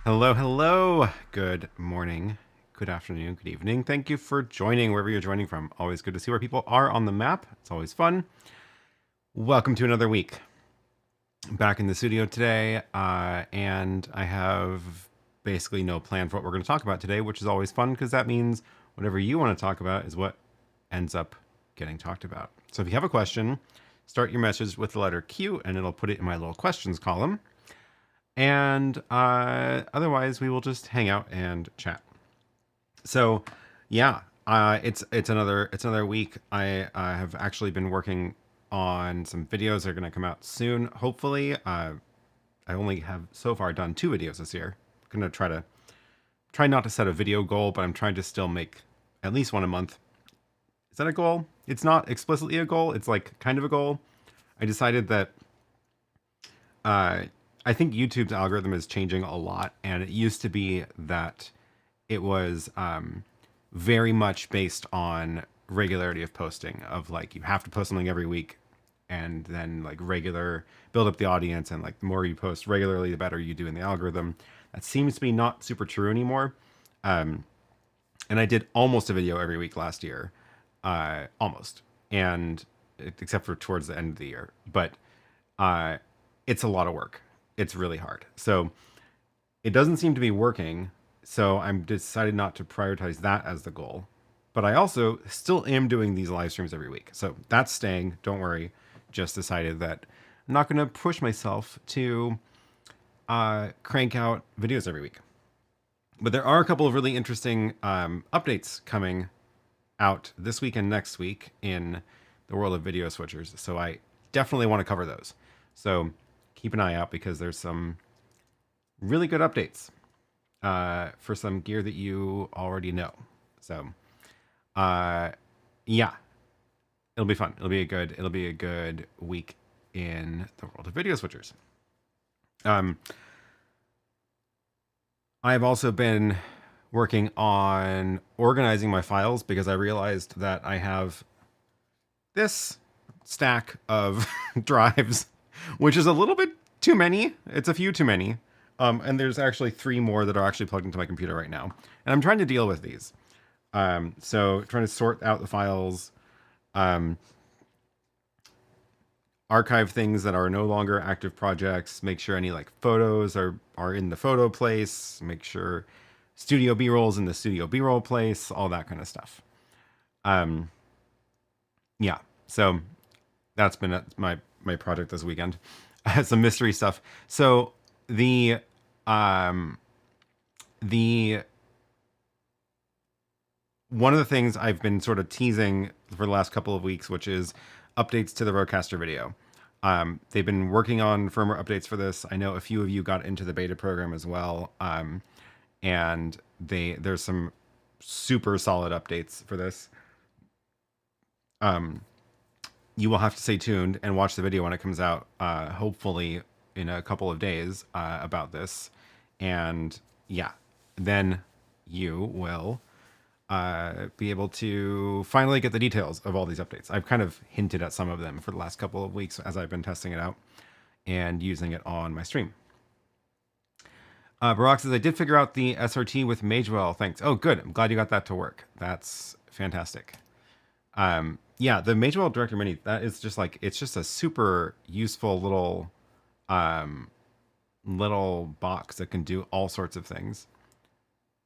Hello, hello. Good morning, good afternoon, good evening. Thank you for joining wherever you're joining from. Always good to see where people are on the map. It's always fun. Welcome to another week. Back in the studio today, and I have basically no plan for what we're going to talk about today, which is always fun because that means whatever you want to talk about is what ends up getting talked about. So if you have a question, start your message with the letter Q and it'll put it in my little questions column. And otherwise, we will just hang out and chat. So, yeah, it's another week. I have actually been working on some videos that are going to come out soon. Hopefully, I only have so far done 2 videos this year. I'm going to try not to set a video goal, but I'm trying to still make at least one a month. Is that a goal? It's not explicitly a goal. It's like kind of a goal. I decided that I think YouTube's algorithm is changing a lot, and it used to be that it was very much based on regularity of posting, of like you have to post something every week, and then like regular build up the audience, and like the more you post regularly, the better you do in the algorithm. That seems to be not super true anymore. And I did almost a video every week last year, almost, and except for towards the end of the year, but it's a lot of work. It's really hard. So it doesn't seem to be working. So I'm decided not to prioritize that as the goal. But I also still am doing these live streams every week. So that's staying. Don't worry. Just decided that I'm not going to push myself to crank out videos every week. But there are a couple of really interesting updates coming out this week and next week in the world of video switchers. So I definitely want to cover those. So keep an eye out because there's some really good updates for some gear that you already know. So, yeah, it'll be fun. It'll be a good week in the world of video switchers. I've also been working on organizing my files because I realized that I have this stack of drives, which is a little bit too many. It's a few too many. And there's actually 3 more that are actually plugged into my computer right now. And I'm trying to deal with these. So trying to sort out the files, archive things that are no longer active projects, make sure any like photos are in the photo place, make sure studio B-rolls in the studio B-roll place, all that kind of stuff. Yeah, so that's been my project this weekend. Some mystery stuff. So the one of the things I've been sort of teasing for the last couple of weeks, which is updates to the RØDECaster video. They've been working on firmware updates for this. I know a few of you got into the beta program as well, and there's some super solid updates for this. You will have to stay tuned and watch the video when it comes out, hopefully in a couple of days, about this. And yeah, then you will be able to finally get the details of all these updates. I've kind of hinted at some of them for the last couple of weeks as I've been testing it out and using it on my stream. Barack says, I did figure out the SRT with Magewell. Thanks. Oh, good. I'm glad you got that to work. That's fantastic. Yeah, the Magewell Director Mini, that is just like, it's just a super useful little box that can do all sorts of things.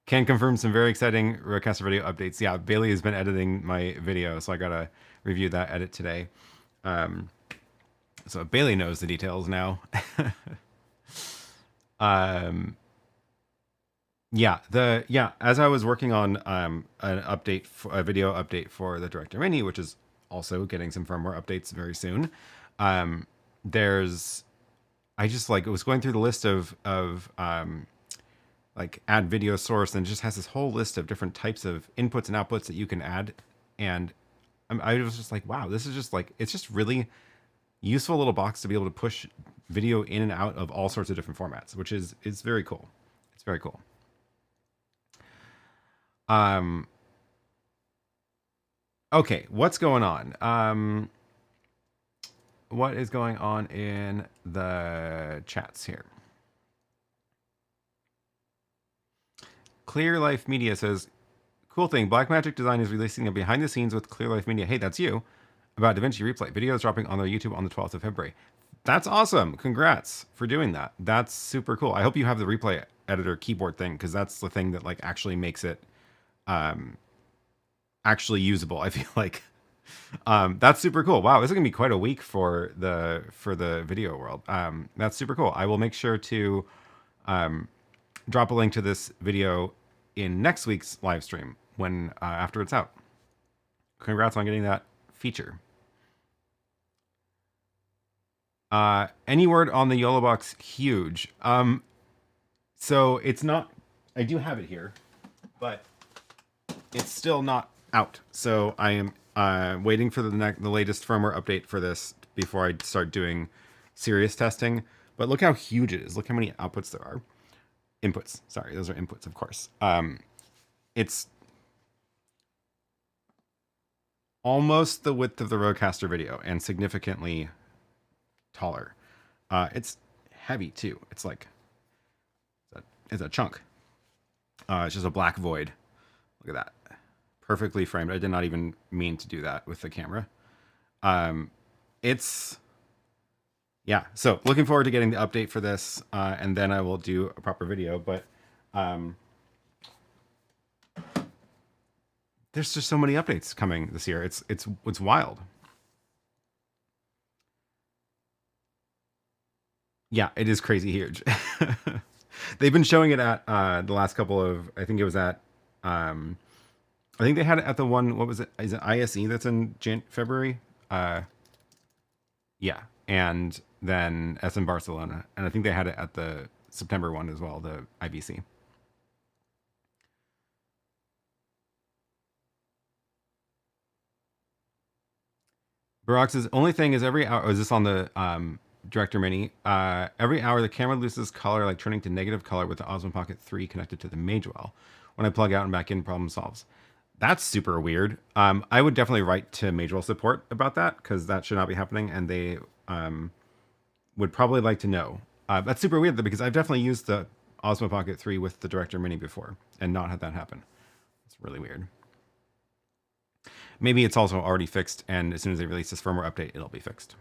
Can confirm some very exciting RØDECaster video updates. Yeah, Bailey has been editing my video, so I gotta review that edit today. So Bailey knows the details now. Yeah, as I was working on a video update for the Director Mini, which is also getting some firmware updates very soon. I just like was going through the list of like add video source, and it just has this whole list of different types of inputs and outputs that you can add. And I was just like, wow, this is just like, it's just really useful little box to be able to push video in and out of all sorts of different formats, which is very cool. It's very cool. Okay, what's going on? What is going on in the chats here? Clear Life Media says, cool thing, Blackmagic Design is releasing a behind the scenes with Clear Life Media. Hey, that's you. About DaVinci Replay. Video is dropping on their YouTube on the 12th of February. That's awesome. Congrats for doing that. That's super cool. I hope you have the replay editor keyboard thing, because that's the thing that like actually makes it actually usable, I feel like. That's super cool. Wow, this is gonna be quite a week for the video world. That's super cool. I will make sure to drop a link to this video in next week's live stream when after it's out. Congrats on getting that feature. Any word on the YoloBox huge? So it's not. I do have it here, but it's still not out. So I am waiting for the latest firmware update for this before I start doing serious testing. But look how huge it is. Look how many outputs there are. Inputs. Sorry, those are inputs, of course. It's almost the width of the RØDECaster video and significantly taller. It's heavy too. It's like it's a chunk. It's just a black void. Look at that. Perfectly framed. I did not even mean to do that with the camera. It's yeah. So looking forward to getting the update for this, and then I will do a proper video. But there's just so many updates coming this year. It's wild. Yeah, it is crazy huge. They've been showing it at the last couple of. I think it was at. I think they had it at the one. What was it? Is it ISE that's in February? Yeah, and then SM Barcelona, and I think they had it at the September one as well, the IBC. Barox's only thing is every hour. Oh, is this on the Director Mini? Every hour the camera loses color, like turning to negative color with the Osmo Pocket 3 connected to the Magewell. When I plug out and back in, problem solves. That's super weird. I would definitely write to Magewell support about that, because that should not be happening, and they would probably like to know. That's super weird, though, because I've definitely used the Osmo Pocket 3 with the Director Mini before and not had that happen. It's really weird. Maybe it's also already fixed, and as soon as they release this firmware update, it'll be fixed.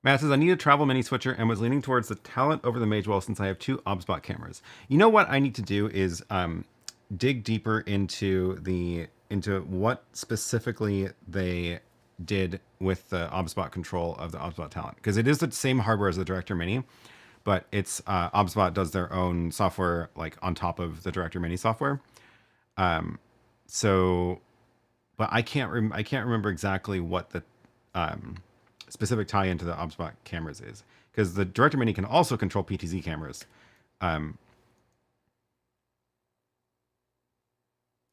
Matt says, I need a travel mini switcher and was leaning towards the Talent over the Magewell since I have two OBSBot cameras. You know what I need to do is dig deeper into what specifically they did with the OBSBot control of the OBSBot Talent. Because it is the same hardware as the Director Mini, but it's OBSBot does their own software like on top of the Director Mini software. So, but I can't remember exactly what the specific tie into the OBSBot cameras is, because the Director Mini can also control PTZ cameras, at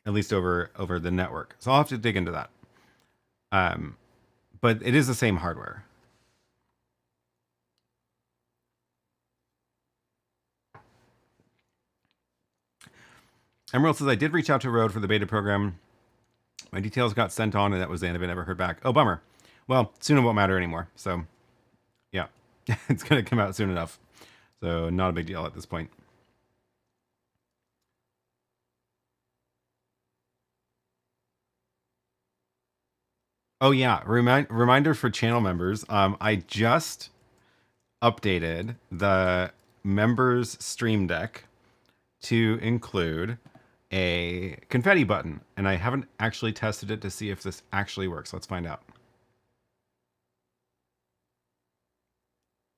least over the network. So I'll have to dig into that. But it is the same hardware. Emerald says, I did reach out to Rode for the beta program. My details got sent on, and that was the end of it. Never heard back. Oh, bummer. Well, soon it won't matter anymore. So, yeah, it's going to come out soon enough. So, not a big deal at this point. Oh, yeah. Reminder for channel members. I just updated the members stream deck to include a confetti button, and I haven't actually tested it to see if this actually works. Let's find out.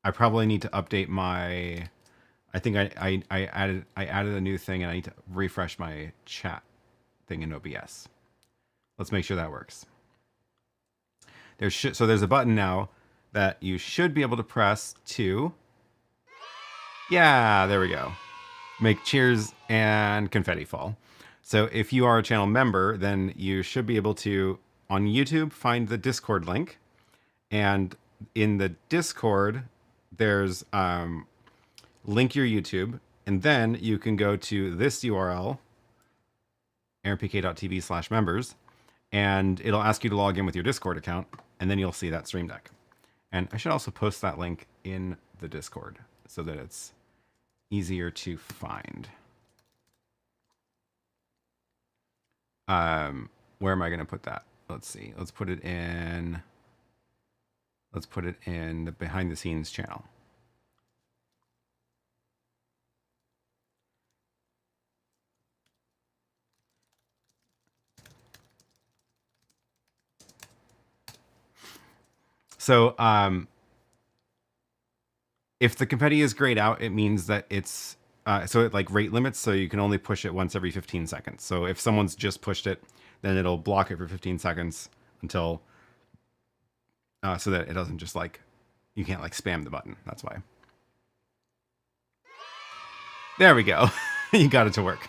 I probably need to update my. I think I added a new thing, and I need to refresh my chat thing in OBS. Let's make sure that works. So there's a button now that you should be able to press to. Yeah, there we go. Make cheers and confetti fall. So if you are a channel member, then you should be able to, on YouTube, find the Discord link. And in the Discord, there's link your YouTube. And then you can go to this URL, aaronpk.tv/members. And it'll ask you to log in with your Discord account. And then you'll see that stream deck. And I should also post that link in the Discord so that it's easier to find. Where am I going to put that? Let's see. Let's put it in the behind the scenes channel. So, if the confetti is grayed out, it means that it's so it like rate limits, so you can only push it once every 15 seconds. So if someone's just pushed it, then it'll block it for 15 seconds until so that it doesn't just like, you can't like spam the button. That's why. There we go. You got it to work.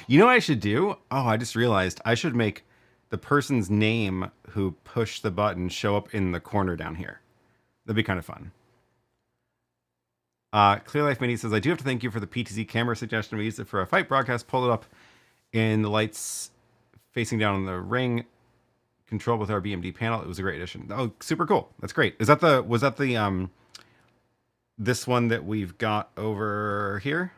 You know what I should do? Oh, I just realized I should make the person's name who pushed the button show up in the corner down here. That'd be kind of fun. Clear Life Mini says, I do have to thank you for the PTZ camera suggestion. We used it for a fight broadcast. Pulled it up in the lights facing down on the ring, controlled with our BMD panel. It was a great addition. Oh, super cool. That's great. Was that the this one that we've got over here?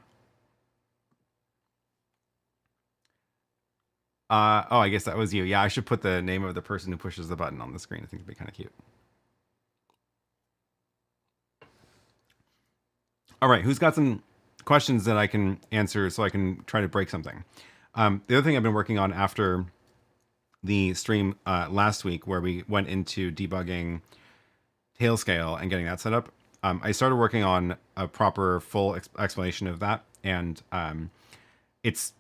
Oh, I guess that was you. Yeah, I should put the name of the person who pushes the button on the screen. I think it'd be kind of cute. All right, who's got some questions that I can answer so I can try to break something? The other thing I've been working on after the stream last week, where we went into debugging tail scale and getting that set up, I started working on a proper full explanation of that, and it's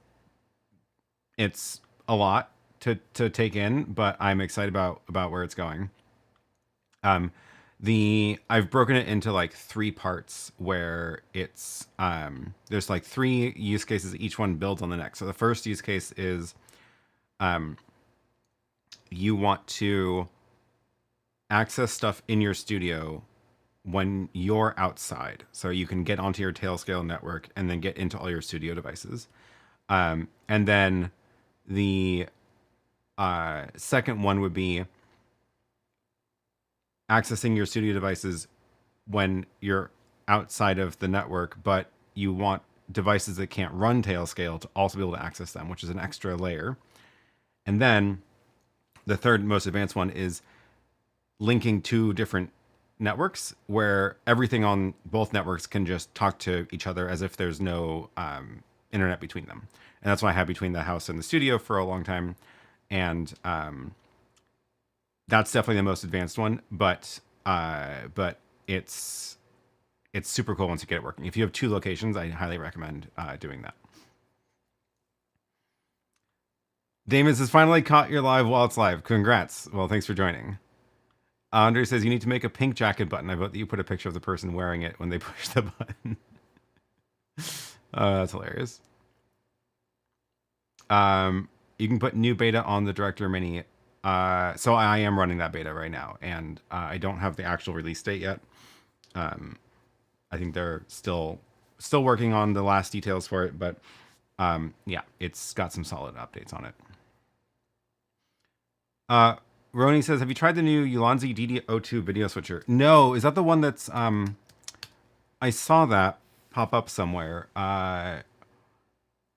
a lot to take in, but I'm excited about where it's going. I've broken it into like 3 parts where it's there's like 3 use cases. Each one builds on the next. So the first use case is you want to access stuff in your studio when you're outside, so you can get onto your Tailscale network and then get into all your studio devices. And then the second one would be accessing your studio devices when you're outside of the network, but you want devices that can't run Tailscale to also be able to access them, which is an extra layer. And then the third most advanced one is linking 2 different networks where everything on both networks can just talk to each other as if there's no internet between them. And that's what I had between the house and the studio for a long time. And that's definitely the most advanced one, but it's super cool once you get it working. If you have 2 locations, I highly recommend doing that. Damon says, finally caught your live while it's live. Congrats. Well, thanks for joining. Andre says, you need to make a pink jacket button. I vote that you put a picture of the person wearing it when they push the button. That's hilarious. You can put new beta on the Director Mini. So I am running that beta right now, and I don't have the actual release date yet. I think they're still working on the last details for it, but yeah, it's got some solid updates on it. Roni says, have you tried the new Ulanzi DD02 video switcher? No, is that the one that's I saw that pop up somewhere.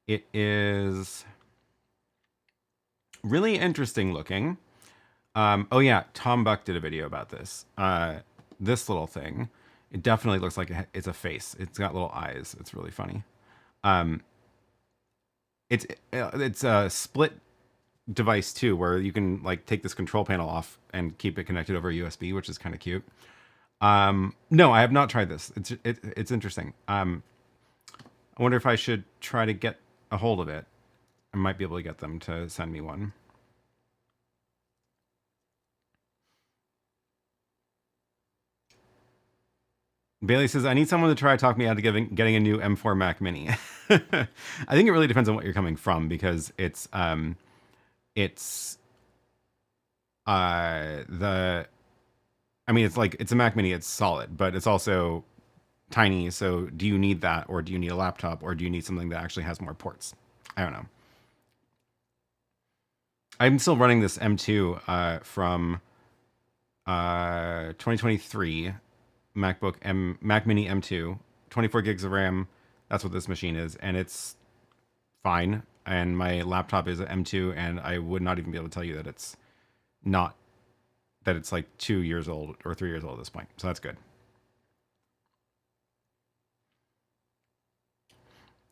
It is really interesting looking. Oh yeah, Tom Buck did a video about this. This little thing, it definitely looks like it's a face. It's got little eyes. It's really funny. It's a split device too, where you can like take this control panel off and keep it connected over USB, which is kind of cute. No, I have not tried this. It's interesting. I wonder if I should try to get a hold of it. I might be able to get them to send me one. Bailey says, I need someone to try to talk me out of getting a new M4 Mac Mini. I think it really depends on what you're coming from, because it's a Mac Mini, it's solid, but it's also tiny. So do you need that, or do you need a laptop, or do you need something that actually has more ports? I don't know. I'm still running this M2 from 2023 Mac Mini M2, 24 gigs of RAM, That's what this machine is, and it's fine. And my laptop is an M2, and I would not even be able to tell you that it's not, that it's like 2 years old or 3 years old at this point. So that's good.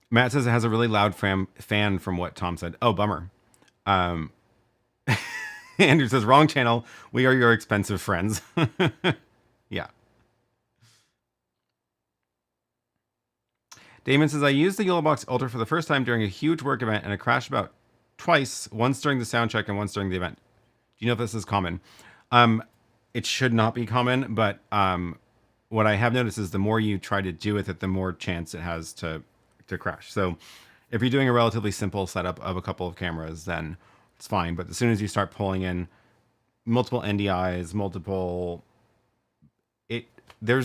Matt says it has a really loud fan from what Tom said. Oh, bummer. Um, Andrew says, wrong channel. We are your expensive friends. Yeah. Damon says, I used the YoloBox Ultra for the first time during a huge work event, and it crashed about twice, once during the sound check and once during the event. Do you know if this is common? It should not be common, but what I have noticed is the more you try to do with it, the more chance it has to crash. So if you're doing a relatively simple setup of a couple of cameras, then it's fine. But as soon as you start pulling in multiple NDIs, multiple, there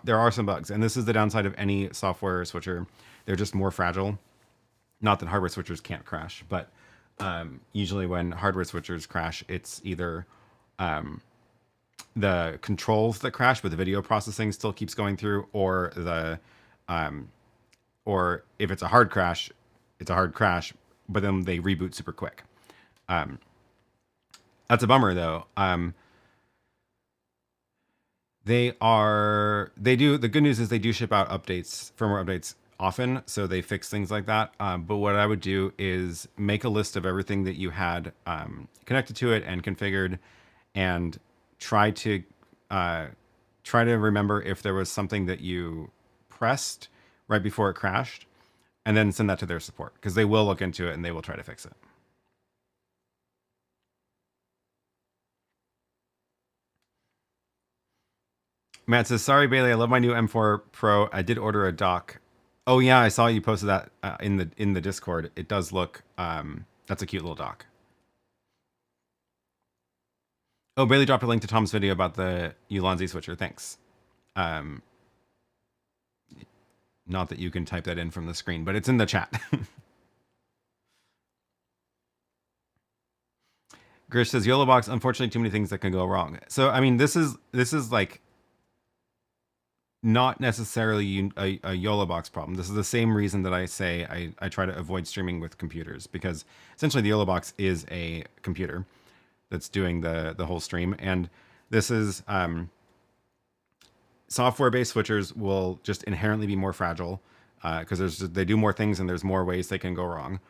are some bugs, and this is the downside of any software switcher. They're just more fragile. Not that hardware switchers can't crash, but usually when hardware switchers crash, it's either the controls that crash, but the video processing still keeps going through, or the or if it's a hard crash, it's a hard crash, but then they reboot super quick. That's a bummer, though. The good news is they do ship out updates, firmware updates often, so they fix things like that. But what I would do is make a list of everything that you had connected to it and configured, and try to remember if there was something that you pressed right before it crashed, and then send that to their support, because they will look into it and they will try to fix it. Matt says, sorry, Bailey, I love my new M4 Pro. I did order a dock. Oh yeah, I saw you posted that in the Discord. It does look, that's a cute little dock. Oh, Bailey dropped a link to Tom's video about the Ulanzi switcher. Thanks. Not that you can type that in from the screen, but it's in the chat. Grish says, YoloBox, unfortunately too many things that can go wrong. So, I mean, this is like not necessarily a YoloBox problem. This is the same reason that I say I try to avoid streaming with computers, because essentially the YoloBox is a computer that's doing the whole stream. And this is software-based switchers will just inherently be more fragile because they do more things and there's more ways they can go wrong.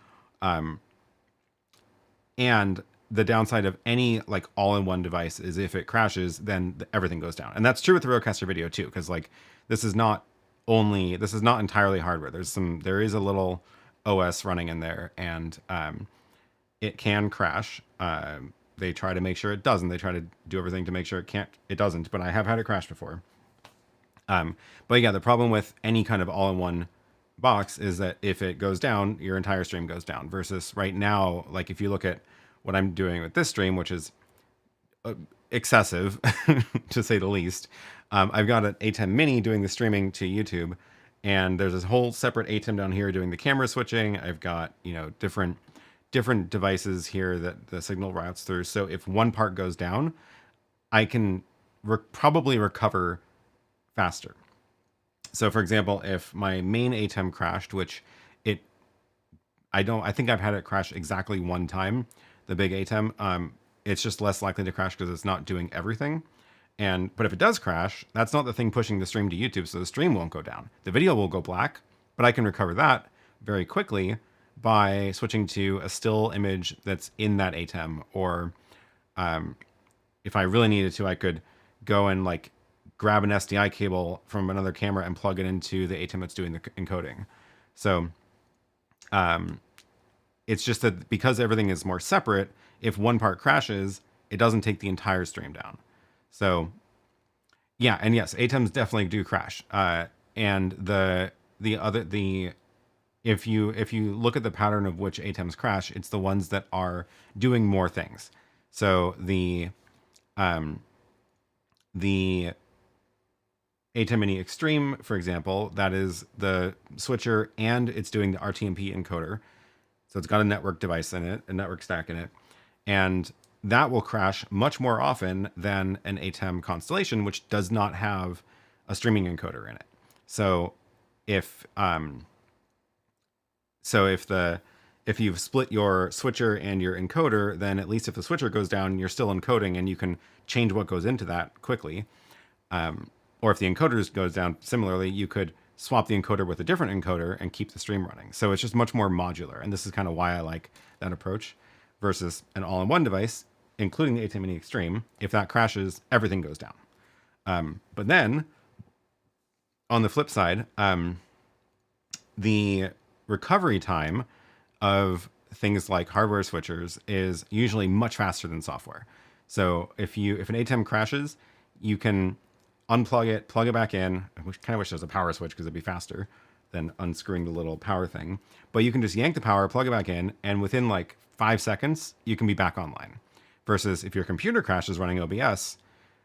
And the downside of any like all-in-one device is if it crashes, then everything goes down. And that's true with the RØDECaster video too, because like this is not entirely hardware. There is a little OS running in there, and it can crash. They try to make sure it doesn't. They try to do everything to make sure it doesn't, but I have had it crash before. But yeah, the problem with any kind of all-in-one box is that if it goes down, your entire stream goes down, versus right now, like if you look at what I'm doing with this stream, which is excessive to say the least. I've got an ATEM mini doing the streaming to YouTube, and there's this whole separate ATEM down here doing the camera switching. I've got, you know, different devices here that the signal routes through. So if one part goes down, I can probably recover faster. So for example, if my main ATEM crashed, which I think I've had it crash exactly one time, the big ATEM, it's just less likely to crash because it's not doing everything. But if it does crash, that's not the thing pushing the stream to YouTube, so the stream won't go down. The video will go black, but I can recover that very quickly by switching to a still image that's in that ATEM. Or if I really needed to, I could go and like grab an SDI cable from another camera and plug it into the ATEM that's doing the encoding. So it's just that because everything is more separate, if one part crashes, it doesn't take the entire stream down. So yeah, and yes, ATEMs definitely do crash. And if you look at the pattern of which ATEMs crash, it's the ones that are doing more things. So the ATEM Mini Extreme, for example, that is the switcher and it's doing the RTMP encoder. So it's got a network device in it, a network stack in it. And that will crash much more often than an ATEM Constellation, which does not have a streaming encoder in it. So if so if you've split your switcher and your encoder, then at least if the switcher goes down, you're still encoding and you can change what goes into that quickly. Or if the encoder goes down, similarly, you could swap the encoder with a different encoder and keep the stream running. So it's just much more modular. And this is kind of why I like that approach versus an all-in-one device, including the ATEM Mini Extreme. If that crashes, everything goes down. But then, on the flip side, the recovery time of things like hardware switchers is usually much faster than software. So if an ATEM crashes, you can unplug it, plug it back in. I kind of wish there was a power switch because it'd be faster than unscrewing the little power thing. But you can just yank the power, plug it back in, and within like 5 seconds, you can be back online. Versus if your computer crashes running OBS,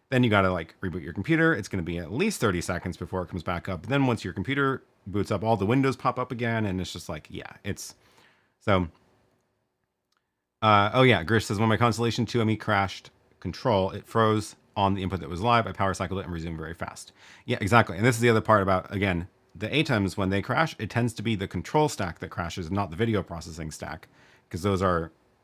then you got to like reboot your computer. It's going to be at least 30 seconds before it comes back up. Then once your computer boots up, all the windows pop up again, and it's just like, yeah, it's so. Oh yeah, Grish says when my Constellation 2ME crashed Control, it froze on the input that was live. I power cycled it and resumed very fast. Yeah, exactly. And this is the other part about, again, the ATEMs, when they crash, it tends to be the control stack that crashes, not the video processing stack, because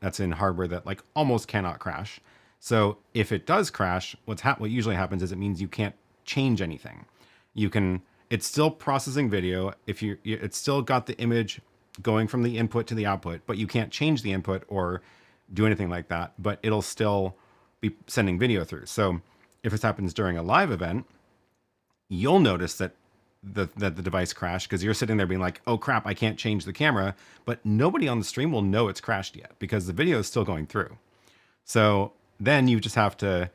that's in hardware that like almost cannot crash. So if it does crash, what usually happens is it means you can't change anything. It's still processing video. It's still got the image going from the input to the output, but you can't change the input or do anything like that, but it'll still be sending video through. So if this happens during a live event, you'll notice that the device crashed because you're sitting there being like, oh crap, I can't change the camera, but nobody on the stream will know it's crashed yet because the video is still going through. So then you just have to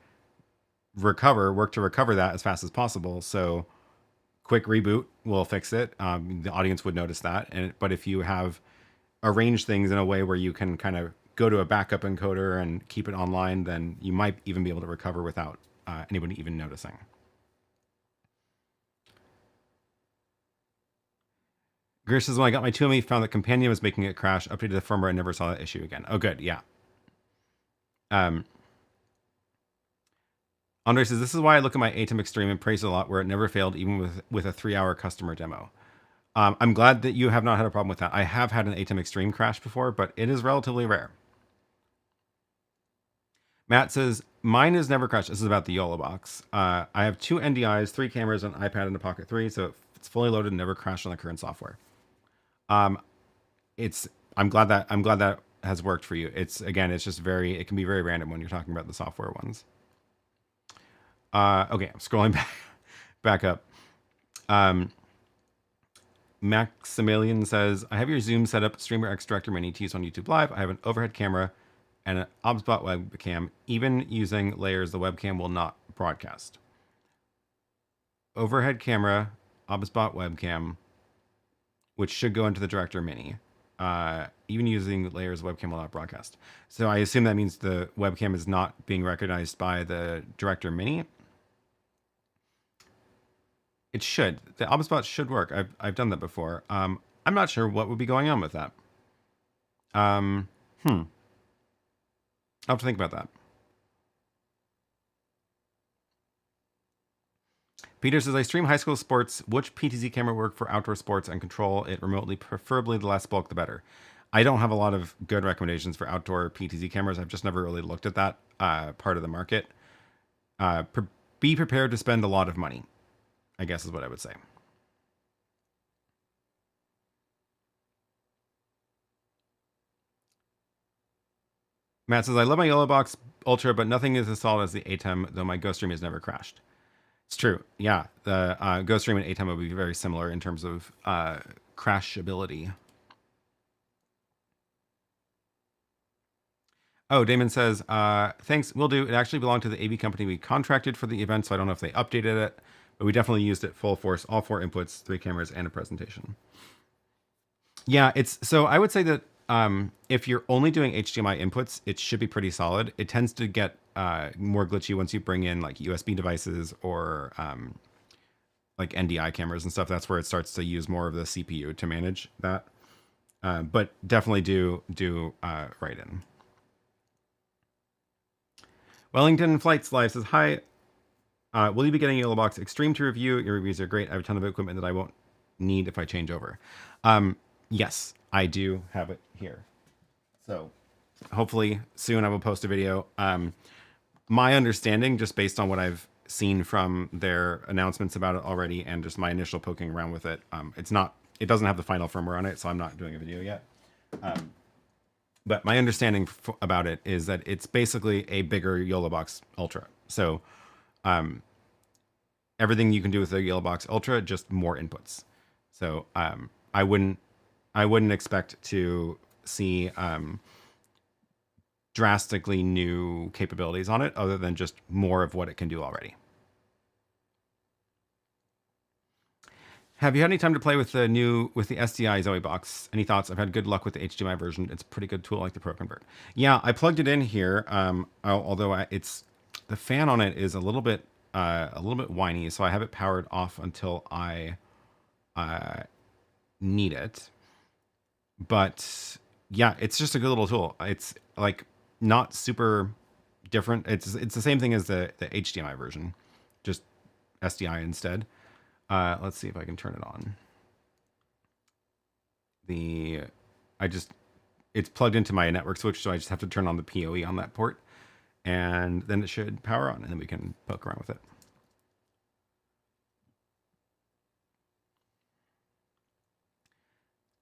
work to recover that as fast as possible. So quick reboot will fix it. The audience would notice that. But if you have arranged things in a way where you can kind of go to a backup encoder and keep it online, then you might even be able to recover without anybody even noticing. Grish says, when I got my 2ME, found that Companion was making it crash, updated the firmware, and never saw that issue again. Oh, good, yeah. Andre says, this is why I look at my ATEM Extreme and praise it a lot, where it never failed, even with a 3-hour customer demo. I'm glad that you have not had a problem with that. I have had an ATEM Extreme crash before, but it is relatively rare. Matt says, mine has never crashed. This is about the YoloBox. I have 2 NDIs, 3 cameras, an iPad, and a Pocket 3, so it's fully loaded and never crashed on the current software. I'm glad that has worked for you. It's just it can be very random when you're talking about the software ones. Okay, I'm scrolling back up. Maximilian says, I have your Zoom setup, Streamer X Director Mini to use on YouTube Live. I have an overhead camera and an OBSBot webcam. Even using layers, the webcam will not broadcast. Overhead camera, OBSBot webcam, which should go into the Director Mini. Even using layers, webcam will not broadcast. So I assume that means the webcam is not being recognized by the Director Mini. It should. The OBSBot should work. I've done that before. I'm not sure what would be going on with that. I'll have to think about that. Peter says, I stream high school sports. Which PTZ camera work for outdoor sports and control it remotely? Preferably the less bulk, the better. I don't have a lot of good recommendations for outdoor PTZ cameras. I've just never really looked at that part of the market. Be prepared to spend a lot of money, I guess is what I would say. Matt says, I love my YoloBox Ultra, but nothing is as solid as the ATEM, though my Ghost Stream has never crashed. It's true. Yeah, the Ghost Stream and ATEM would be very similar in terms of crashability. Oh, Damon says, thanks, will do. It actually belonged to the AV company we contracted for the event, so I don't know if they updated it, but we definitely used it full force, all 4 inputs, 3 cameras, and a presentation. Yeah, so I would say that if you're only doing HDMI inputs, it should be pretty solid. It tends to get more glitchy once you bring in like USB devices or like NDI cameras and stuff. That's where it starts to use more of the CPU to manage that. But definitely do write in. Wellington Flights Live says, hi, will you be getting a YoloBox Extreme to review? Your reviews are great. I have a ton of equipment that I won't need if I change over. Yes, I do have it here. So hopefully soon I will post a video. My understanding, just based on what I've seen from their announcements about it already and just my initial poking around with it, it doesn't have the final firmware on it, so I'm not doing a video yet. But my understanding about it is that it's basically a bigger YoloBox Ultra. So everything you can do with the YoloBox Ultra, just more inputs. So I wouldn't expect to see drastically new capabilities on it other than just more of what it can do already. Have you had any time to play with the SDI Zoe box? Any thoughts? I've had good luck with the HDMI version. It's a pretty good tool, like the Pro Convert. Yeah, I plugged it in here. Although the fan on it is a little bit whiny, so I have it powered off until I need it. But yeah, it's just a good little tool. It's like not super different. It's the same thing as the HDMI version, just SDI instead. Let's see if I can turn it on. It's plugged into my network switch, so I just have to turn on the PoE on that port, and then it should power on, and then we can poke around with it.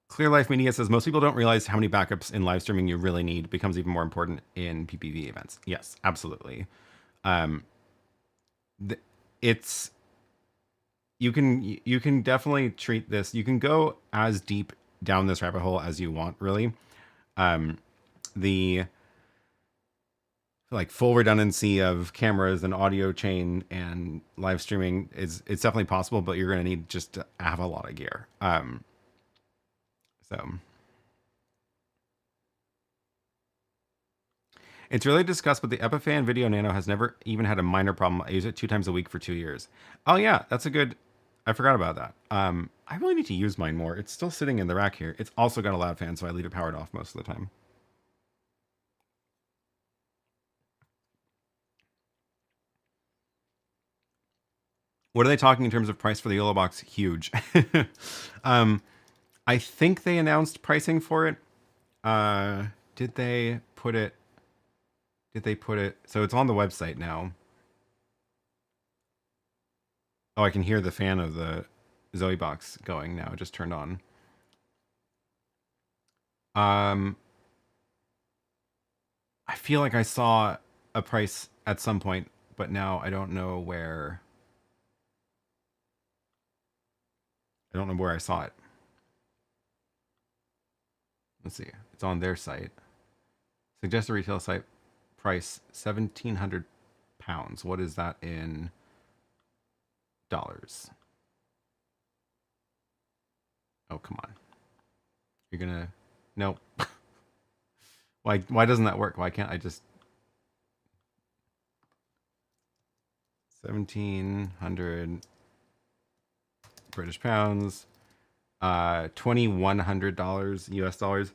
Clear Life Media says most people don't realize how many backups in live streaming you really need. It becomes even more important in PPV events. Yes, absolutely. You can definitely treat this. You can go as deep down this rabbit hole as you want, really. The like full redundancy of cameras and audio chain and live streaming it's definitely possible, but you're going to need just to have a lot of gear. So it's really discussed, but the Epiphan Video Nano has never even had a minor problem. I use it 2 times a week for 2 years. Oh yeah, that's a good. I forgot about that. I really need to use mine more. It's still sitting in the rack here. It's also got a loud fan, so I leave it powered off most of the time. What are they talking in terms of price for the YoloBox? Huge. I think they announced pricing for it. Did they put it? So it's on the website now. Oh, I can hear the fan of the Zoe box going now. It just turned on. I feel like I saw a price at some point, but now I don't know where. I don't know where I saw it. Let's see. It's on their site. Suggested retail site price £1,700. What is that in dollars? Oh, come on. You're gonna nope. Why doesn't that work? Why can't I just 1,700 British pounds, $2,100 US dollars.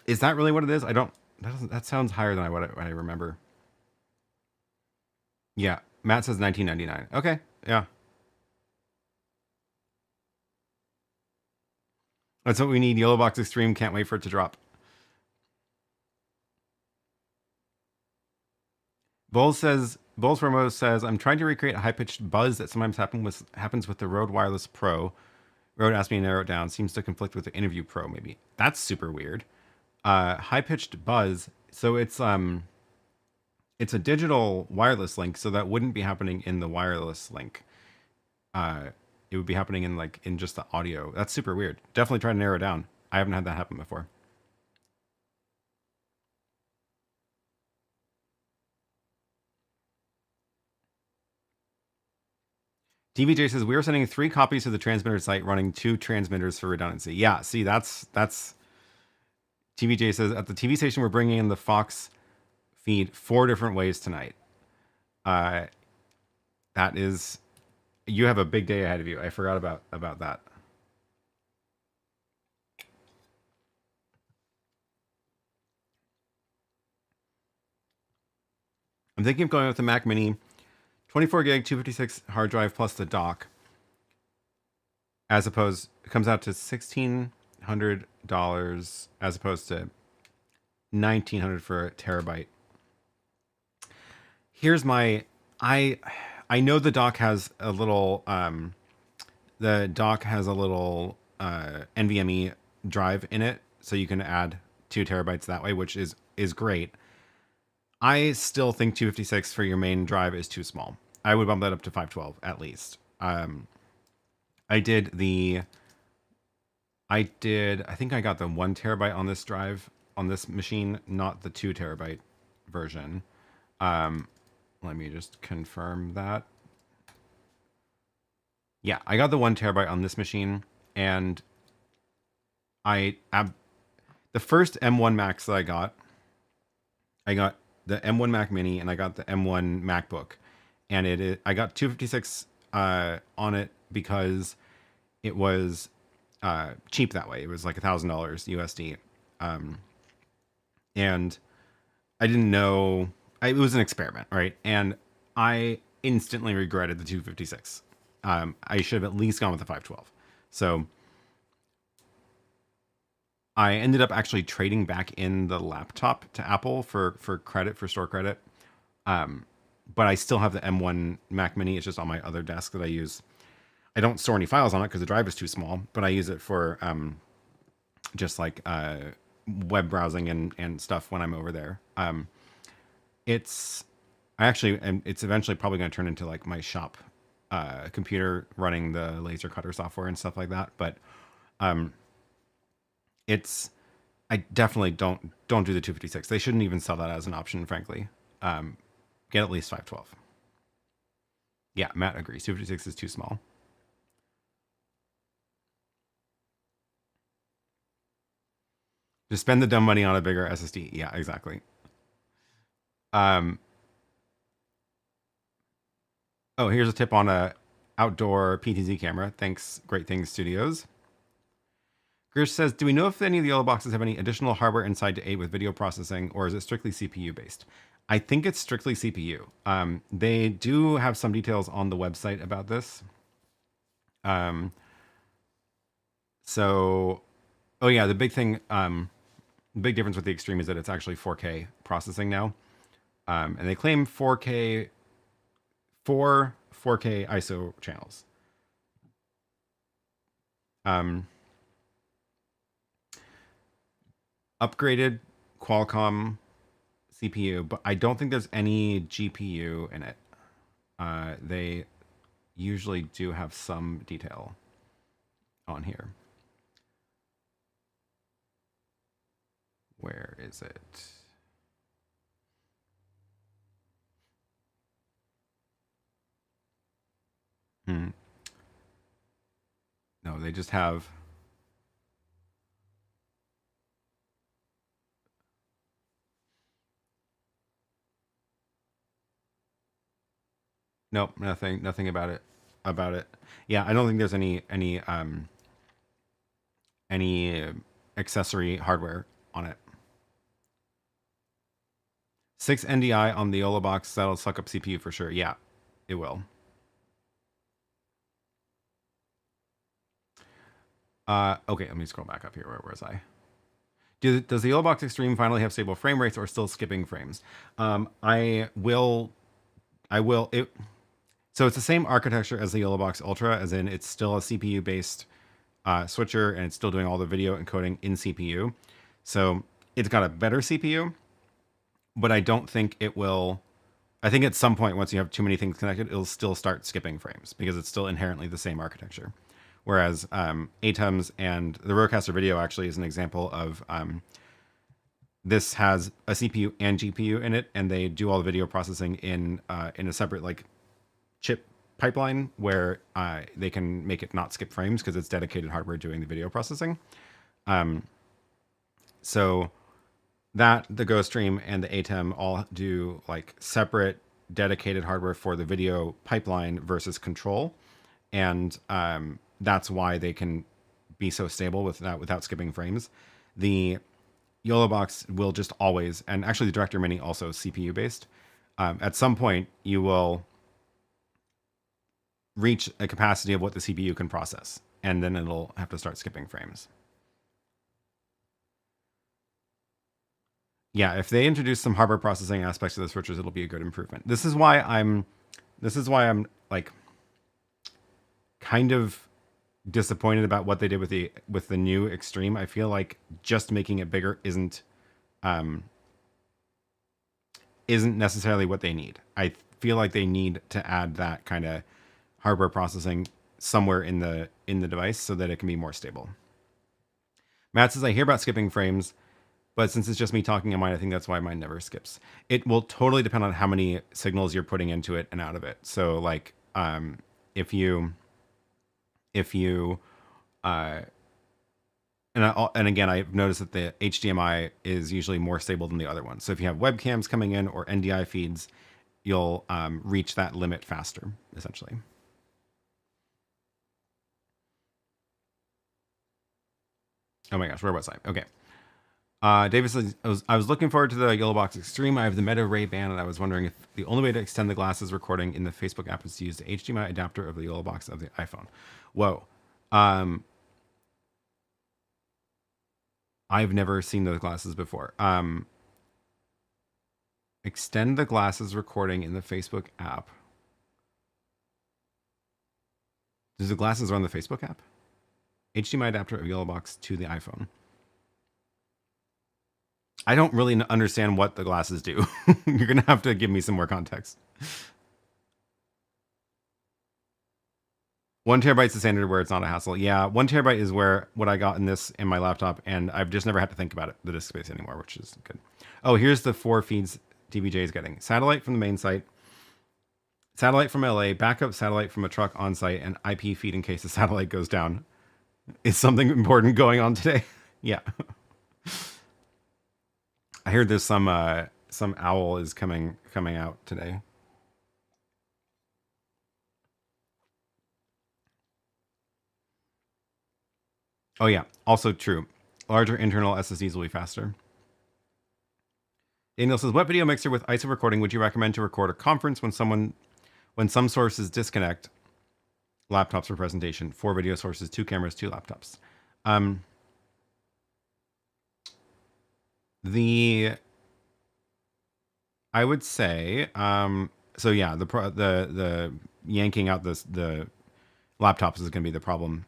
Is that really what it is? That sounds higher than what I remember. Yeah, Matt says 1999. Okay, yeah. That's what we need. YoloBox Extreme. Can't wait for it to drop. Bowles Ramos says, I'm trying to recreate a high-pitched buzz that sometimes happens with the Rode Wireless Pro. Rode asked me to narrow it down. Seems to conflict with the Interview Pro, maybe. That's super weird. High-pitched buzz. So it's a digital wireless link, so that wouldn't be happening in the wireless link. It would be happening in just the audio. That's super weird. Definitely try to narrow it down. I haven't had that happen before. DVJ says, we are sending 3 copies to the transmitter site running 2 transmitters for redundancy. Yeah, see, that's TVJ says, at the TV station, we're bringing in the Fox feed 4 different ways tonight. That is, you have a big day ahead of you. I forgot about that. I'm thinking of going with the Mac Mini, 24 gig, 256 hard drive plus the dock. as opposed, it comes out to $1,600 as opposed to $1,900 for a terabyte. Here's my, I I know the dock has a little NVMe drive in it, so you can add 2 terabytes that way, which is great. I still think 256 for your main drive is too small. I would bump that up to 512 at least. I think I got the 1 terabyte on this drive on this machine, not the 2 terabyte version. Let me just confirm that. Yeah, I got the 1 terabyte on this machine, and the first M1 Macs that I got the M1 Mac Mini and I got the M1 MacBook, and I got 256 on it because it was cheap that way. It was like $1,000 USD, and I didn't know. It was an experiment, right? And I instantly regretted the 256. I should have at least gone with the 512. So I ended up actually trading back in the laptop to Apple for credit, for store credit. But I still have the M1 Mac Mini. It's just on my other desk that I use. I don't store any files on it because the drive is too small, but I use it for just like web browsing and stuff when I'm over there. It's eventually probably going to turn into like my shop computer running the laser cutter software and stuff like that. But I definitely don't do the 256. They shouldn't even sell that as an option, frankly. Get at least 512. Yeah, Matt agrees. 256 is too small. Just spend the dumb money on a bigger SSD. Yeah, exactly. Oh, here's a tip on a outdoor PTZ camera. Thanks, Great Things Studios. Gersh says, do we know if any of the YoloBoxes have any additional hardware inside to aid with video processing, or is it strictly CPU based? I think it's strictly CPU. They do have some details on the website about this. Oh yeah, the big thing, big difference with the Extreme is that it's actually 4K processing now. And they claim 4K ISO channels. Upgraded Qualcomm CPU, but I don't think there's any GPU in it. They usually do have some detail on here. Where is it? No, they just have... Nope, nothing about it. Yeah, I don't think there's any accessory hardware on it. 6 NDI on the YoloBox, that'll suck up CPU for sure. Yeah, it will. Okay, let me scroll back up here. Where was I? Does the YoloBox Extreme finally have stable frame rates or still skipping frames? I will. So it's the same architecture as the YoloBox Ultra, as in it's still a CPU-based switcher, and it's still doing all the video encoding in CPU. So it's got a better CPU, but I don't think it will... I think at some point, once you have too many things connected, it'll still start skipping frames because it's still inherently the same architecture. Whereas ATEMs and the RØDECaster video actually is an example of... this has a CPU and GPU in it, and they do all the video processing in a separate like chip pipeline where they can make it not skip frames because it's dedicated hardware doing the video processing. So that the GoStream and the ATEM all do like separate dedicated hardware for the video pipeline versus control, and that's why they can be so stable without skipping frames. The YoloBox will just always, and actually the Director Mini also CPU based. At some point, you will reach a capacity of what the CPU can process. and then it'll have to start skipping frames. Yeah, if they introduce some hardware processing aspects to the switchers, it'll be a good improvement. This is why I'm like kind of disappointed about what they did with the new Extreme. I feel like just making it bigger isn't necessarily what they need. I feel like they need to add that kind of hardware processing somewhere in the device so that it can be more stable. Matt says, I hear about skipping frames, but since it's just me talking on mine, I think that's why mine never skips. It will totally depend on how many signals you're putting into it and out of it. So like if you and again, I've noticed that the HDMI is usually more stable than the other one. So if you have webcams coming in or NDI feeds, you'll reach that limit faster, essentially. Oh my gosh, where was I? Okay. Davis says, I was looking forward to the YoloBox Extreme. I have the Meta Ray Ban, and I was wondering if the only way to extend the glasses recording in the Facebook app is to use the HDMI adapter of the YoloBox of the iPhone. Whoa. I've never seen those glasses before. Extend the glasses recording in the Facebook app. Does the glasses run the Facebook app? HDMI adapter of YoloBox to the iPhone. I don't really understand what the glasses do. You're going to have to give me some more context. 1 terabyte is the standard where it's not a hassle. Yeah, 1 terabyte is what I got in my laptop, and I've just never had to think about the disk space anymore, which is good. Oh, here's the 4 feeds DBJ is getting. Satellite from the main site, satellite from LA, backup satellite from a truck on site, and IP feed in case the satellite goes down. Is something important going on today? Yeah. I heard there's some owl is coming out today. Oh yeah, also true. Larger internal SSDs will be faster. Daniel says, what video mixer with ISO recording would you recommend to record a conference when some sources disconnect laptops for presentation? 4 video sources, 2 cameras, 2 laptops. I would say, so yeah, the yanking out the laptops is going to be the problem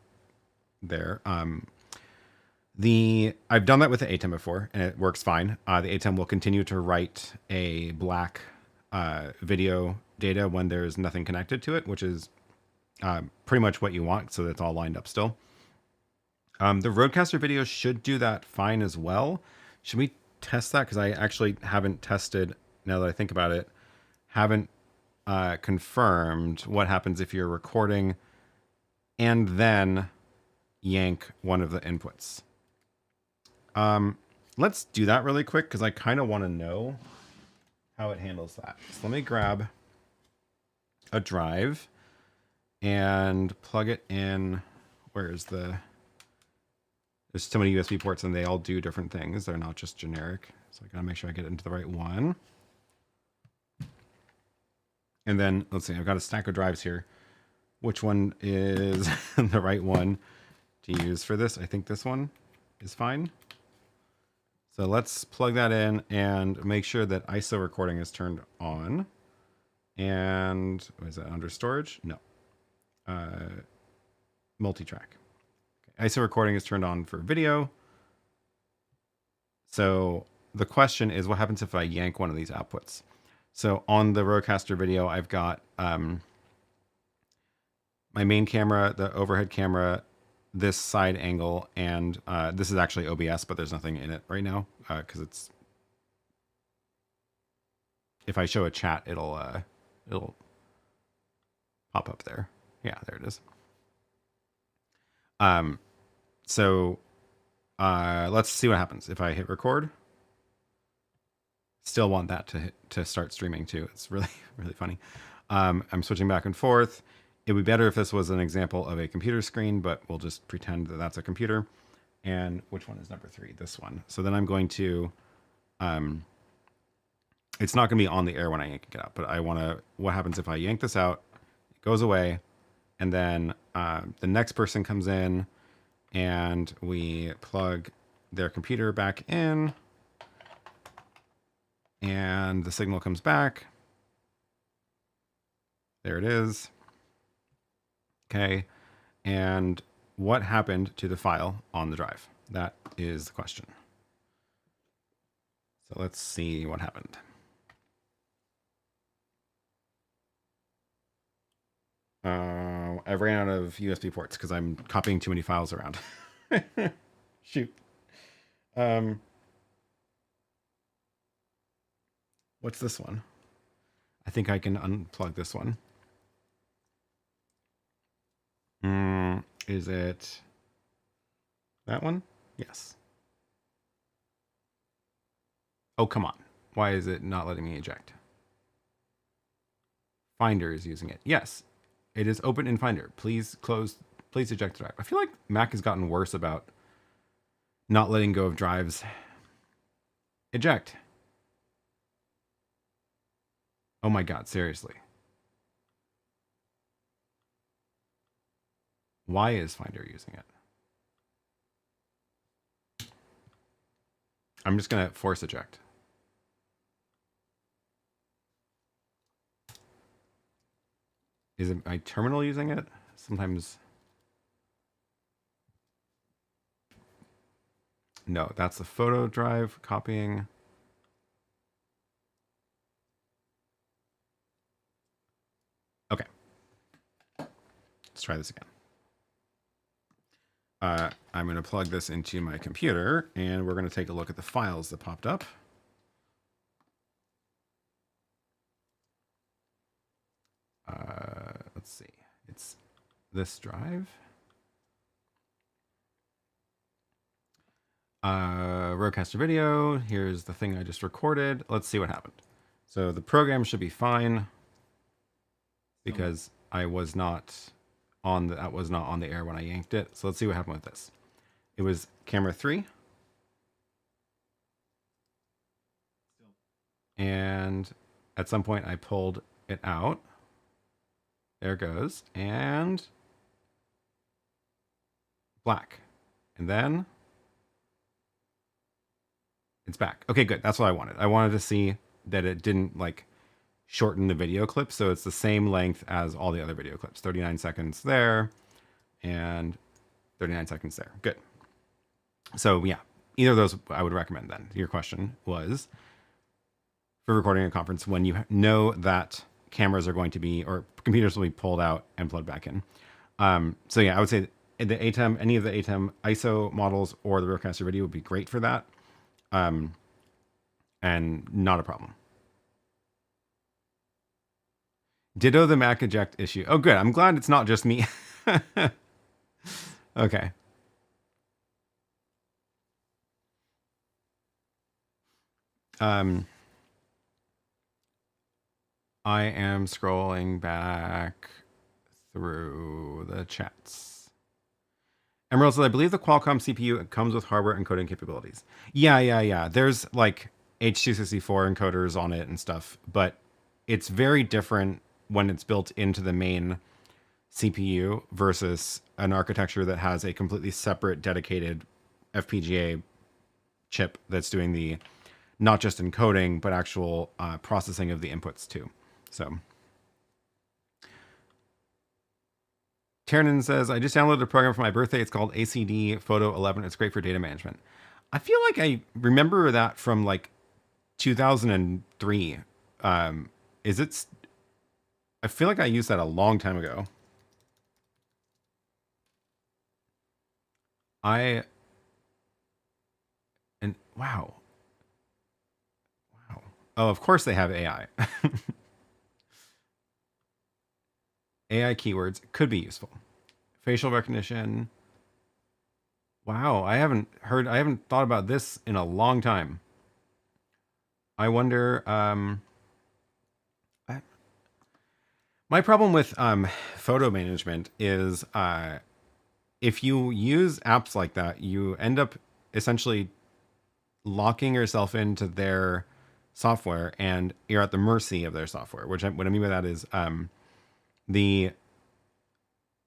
there. I've done that with the ATEM before, and it works fine. The ATEM will continue to write a black video data when there's nothing connected to it, which is pretty much what you want, so that's all lined up still. The RØDECaster video should do that fine as well. Should we test that? Because I actually haven't tested, now that I think about it, haven't confirmed what happens if you're recording and then yank one of the inputs. Let's do that really quick because I kind of want to know how it handles that. So let me grab a drive and plug it in. There's so many USB ports and they all do different things. They're not just generic. So I gotta make sure I get into the right one. And then let's see, I've got a stack of drives here. Which one is the right one to use for this? I think this one is fine. So let's plug that in and make sure that ISO recording is turned on. And is that under storage? No. Multi-track. Okay. ISO recording is turned on for video. So the question is, what happens if I yank one of these outputs? So on the RØDECaster video, I've got my main camera, the overhead camera, this side angle, and this is actually OBS, but there's nothing in it right now because it's. If I show a chat, it'll pop up there. Yeah, there it is. So let's see what happens if I hit record. Still want that to start streaming too. It's really funny. I'm switching back and forth. It would be better if this was an example of a computer screen, but we'll just pretend that that's a computer. And which one is number 3? This one. So then I'm going to, it's not going to be on the air when I yank it out, but I want to, what happens if I yank this out? It goes away. And then the next person comes in and we plug their computer back in and the signal comes back. There it is. Okay. And what happened to the file on the drive? That is the question. So let's see what happened. I ran out of USB ports because I'm copying too many files around. Shoot. What's this one? I think I can unplug this one. Is it that one? Yes. Oh, come on. Why is it not letting me eject? Finder is using it. Yes, it is open in Finder. Please eject the drive. I feel like Mac has gotten worse about not letting go of drives. Eject. Oh my God, seriously. Why is Finder using it? I'm just going to force eject. Is it my terminal using it? Sometimes. No, that's the photo drive copying. Okay. Let's try this again. I'm going to plug this into my computer and we're going to take a look at the files that popped up. Let's see. It's this drive. RØDECaster video. Here's the thing I just recorded. Let's see what happened. So the program should be fine because I was not on the, that was not on the air when I yanked it. So let's see what happened with this. It was camera 3. And at some point I pulled it out. There it goes. And black. And then it's back. Okay, good. That's what I wanted. I wanted to see that it didn't like shorten the video clip. So it's the same length as all the other video clips. 39 seconds there and 39 seconds there. Good. So yeah, either of those I would recommend then. Your question was for recording a conference when you know that cameras are going to be, or computers will be pulled out and plugged back in. So yeah, I would say the ATEM, any of the ATEM ISO models or the RØDECaster video would be great for that. And not a problem. Ditto the Mac eject issue. Oh, good. I'm glad it's not just me. Okay. I am scrolling back through the chats. Emerald says, I believe the Qualcomm CPU comes with hardware encoding capabilities. Yeah. There's like H.264 encoders on it and stuff, but it's very different when it's built into the main CPU versus an architecture that has a completely separate dedicated FPGA chip that's doing the not just encoding, but actual processing of the inputs too. So Tiernan says, I just downloaded a program for my birthday. It's called ACD Photo 11. It's great for data management. I feel like I remember that from like 2003. Is it? I feel like I used that a long time ago. Wow. Oh, of course they have AI. AI keywords could be useful. Facial recognition. Wow, I haven't thought about this in a long time. I wonder, my problem with photo management is if you use apps like that, you end up essentially locking yourself into their software and you're at the mercy of their software, which what I mean by that is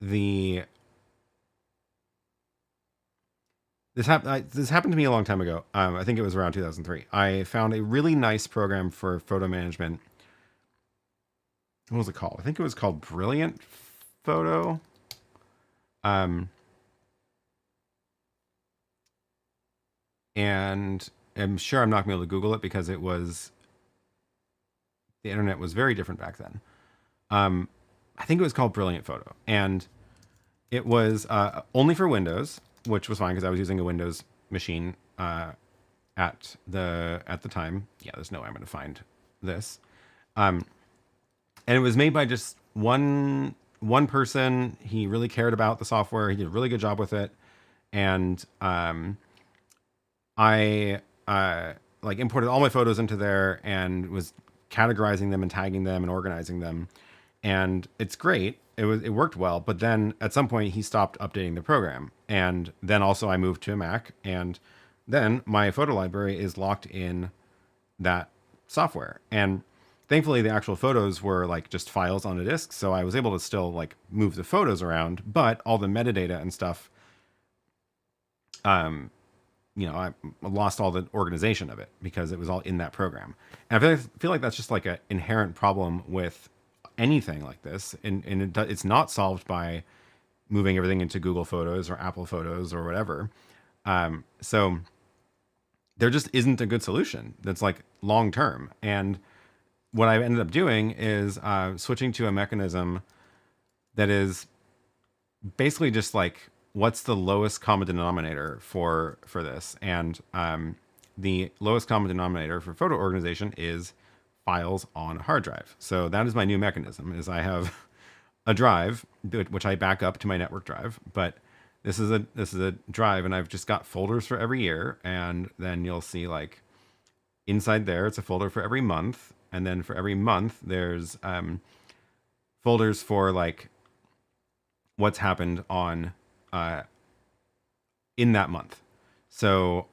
the this happened to me a long time ago. I think it was around 2003. I found a really nice program for photo management. What was it called? I think it was called Brilliant Photo. And I'm sure I'm not going to be able to Google it because the internet was very different back then. I think it was called Brilliant Photo, and it was only for Windows, which was fine because I was using a Windows machine at the time. Yeah, there's no way I'm going to find this. And it was made by just one person. He really cared about the software. He did a really good job with it, and I like imported all my photos into there and was categorizing them and tagging them and organizing them, and it's great. It worked well, but then at some point he stopped updating the program, and then also I moved to a Mac, and then my photo library is locked in that software, and thankfully the actual photos were like just files on a disk, so I was able to still like move the photos around, but all the metadata and stuff, I lost all the organization of it because it was all in that program. And I feel like that's just like an inherent problem with anything like this, and it's not solved by moving everything into Google Photos or Apple Photos or whatever. So there just isn't a good solution that's like long term. And what I've ended up doing is switching to a mechanism that is basically just like, what's the lowest common denominator for this? And the lowest common denominator for photo organization is files on a hard drive. So that is my new mechanism. Is I have a drive which I back up to my network drive, but this is a drive, and I've just got folders for every year, and then you'll see like inside there it's a folder for every month, and then for every month there's folders for like what's happened on in that month. So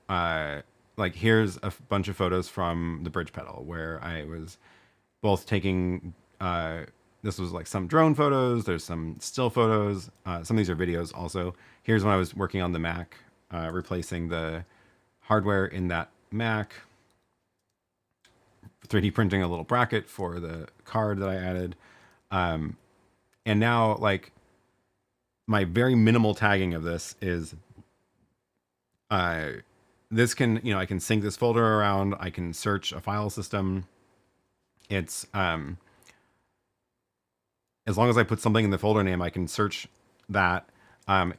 like here's a bunch of photos from the bridge pedal where I was both taking this was like some drone photos, there's some still photos, some of these are videos also. Here's when I was working on the Mac, replacing the hardware in that Mac, 3D printing a little bracket for the card that I added, and now like my very minimal tagging of this is this can, I can sync this folder around, I can search a file system. It's as long as I put something in the folder name, I can search that. I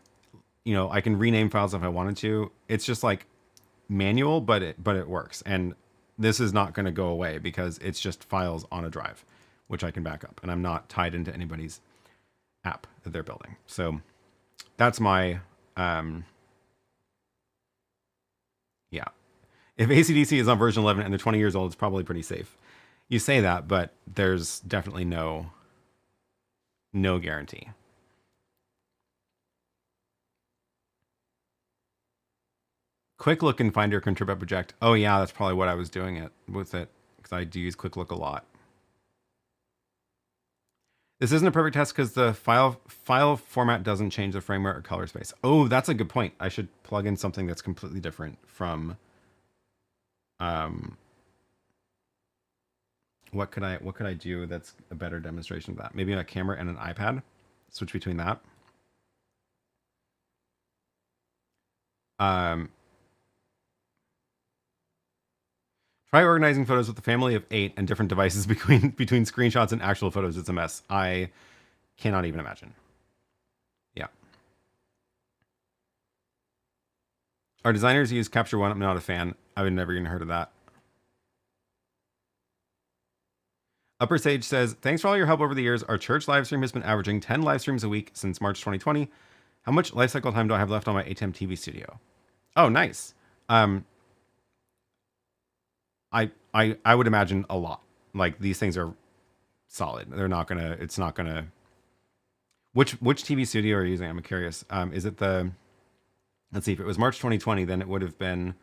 can rename files if I wanted to. It's just like manual, but it works. And this is not going to go away because it's just files on a drive, which I can back up, and I'm not tied into anybody's app that they're building. So that's my yeah. If AC/DC is on version 11 and they're 20 years old, it's probably pretty safe. You say that, but there's definitely no guarantee. Quick Look in Finder can trip up project. Oh yeah, that's probably what I was doing it with it, because I do use Quick Look a lot. This isn't a perfect test because the file format doesn't change the frame rate or color space. Oh, that's a good point. I should plug in something that's completely different from what could I do that's a better demonstration of that? Maybe a camera and an iPad. Switch between that. Try organizing photos with a family of 8 and different devices between screenshots and actual photos. It's a mess. I cannot even imagine. Yeah. Our designers use Capture One. I'm not a fan. I would never even heard of that. Upper Sage says, thanks for all your help over the years. Our church live stream has been averaging 10 live streams a week since March 2020. How much lifecycle time do I have left on my ATEM TV studio? Oh, nice. I would imagine a lot. Like, these things are solid. They're not gonna, it's not gonna, which TV studio are you using? I'm curious. Is it let's see, if it was March 2020, then it would have been,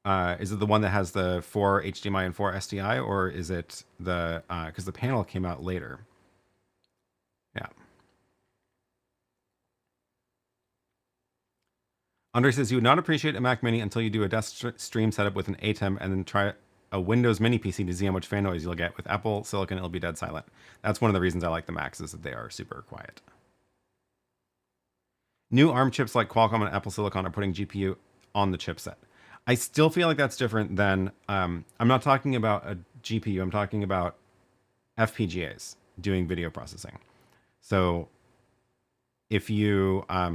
is it the one that has the 4 HDMI and 4 SDI, or is it because the panel came out later? Yeah. Andre says, you would not appreciate a Mac Mini until you do a desk stream setup with an ATEM and then try a Windows Mini PC to see how much fan noise you'll get. With Apple Silicon, it'll be dead silent. That's one of the reasons I like the Macs, is that they are super quiet. New ARM chips like Qualcomm and Apple Silicon are putting GPU on the chipset. I still feel like that's different than, I'm not talking about a GPU, I'm talking about FPGAs doing video processing. So if you, let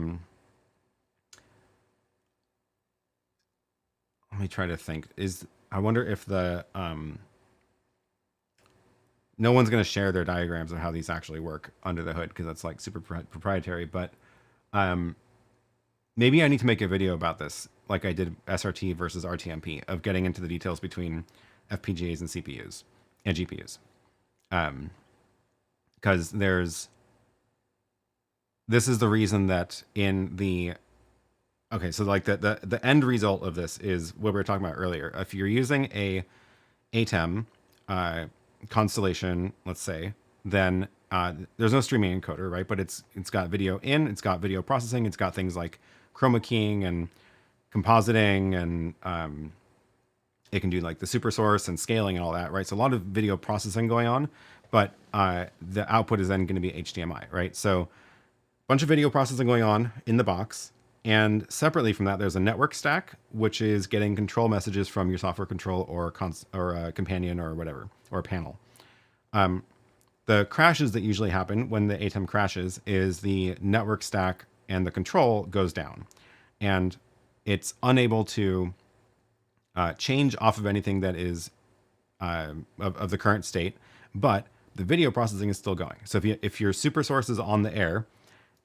me try to think. I wonder if the, no one's going to share their diagrams of how these actually work under the hood because that's like super proprietary. But maybe I need to make a video about this, like I did SRT versus RTMP, of getting into the details between FPGAs and CPUs and GPUs. Because this is the reason that in the, okay, so like the end result of this is what we were talking about earlier. If you're using a ATEM constellation, let's say, then there's no streaming encoder, right? But it's got video in, it's got video processing, it's got things like chroma keying and compositing, and it can do like the super source and scaling and all that, right? So a lot of video processing going on, but the output is then going to be HDMI, right? So a bunch of video processing going on in the box. And separately from that, there's a network stack, which is getting control messages from your software control or companion or whatever, or panel. The crashes that usually happen when the ATEM crashes is the network stack and the control goes down. And it's unable to change off of anything that is of the current state, but the video processing is still going. So if your super source is on the air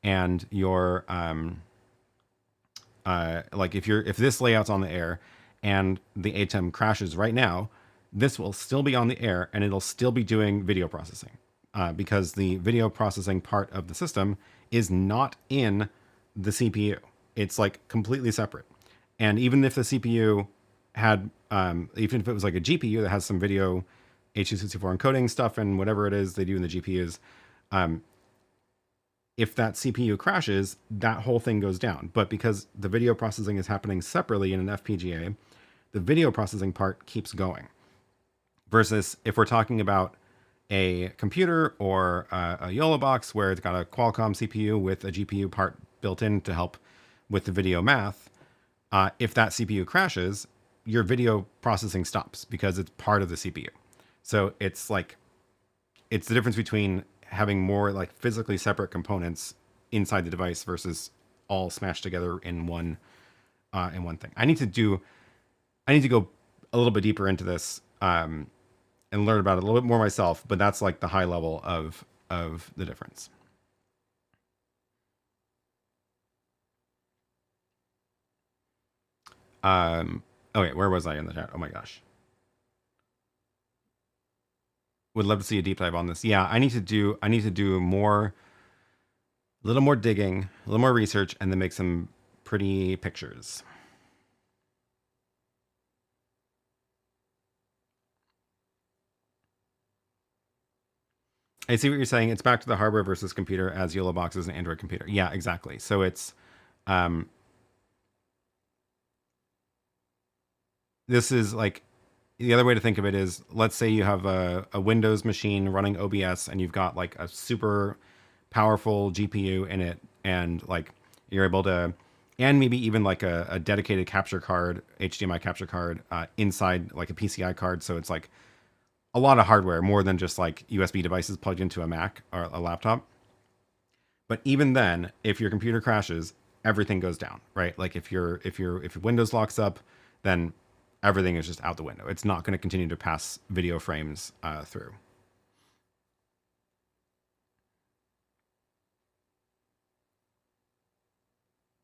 and your like if this layout's on the air and the ATEM crashes right now, this will still be on the air and it'll still be doing video processing because the video processing part of the system is not in the CPU. It's like completely separate. And even if the CPU had, even if it was like a GPU that has some video H.264 encoding stuff and whatever it is they do in the GPUs, if that CPU crashes, that whole thing goes down. But because the video processing is happening separately in an FPGA, the video processing part keeps going. Versus if we're talking about a computer or a YoloBox where it's got a Qualcomm CPU with a GPU part built in to help with the video math, if that CPU crashes, your video processing stops because it's part of the CPU. So it's like, it's the difference between having more like physically separate components inside the device versus all smashed together in one thing. I need to go a little bit deeper into this and learn about it a little bit more myself, but that's like the high level of the difference. Okay, where was I in the chat? Oh my gosh. Would love to see a deep dive on this. Yeah, I need to do more, a little more digging, a little more research, and then make some pretty pictures. I see what you're saying. It's back to the hardware versus computer as YoloBox is an Android computer. Yeah, exactly. So it's, this is like, the other way to think of it is, let's say you have a Windows machine running OBS and you've got like a super powerful GPU in it, and like you're able to, and maybe even like a dedicated capture card, HDMI capture card inside like a PCI card. So it's like a lot of hardware, more than just like USB devices plugged into a Mac or a laptop. But even then, if your computer crashes, everything goes down, right? Like if Windows locks up, then everything is just out the window. It's not going to continue to pass video frames through.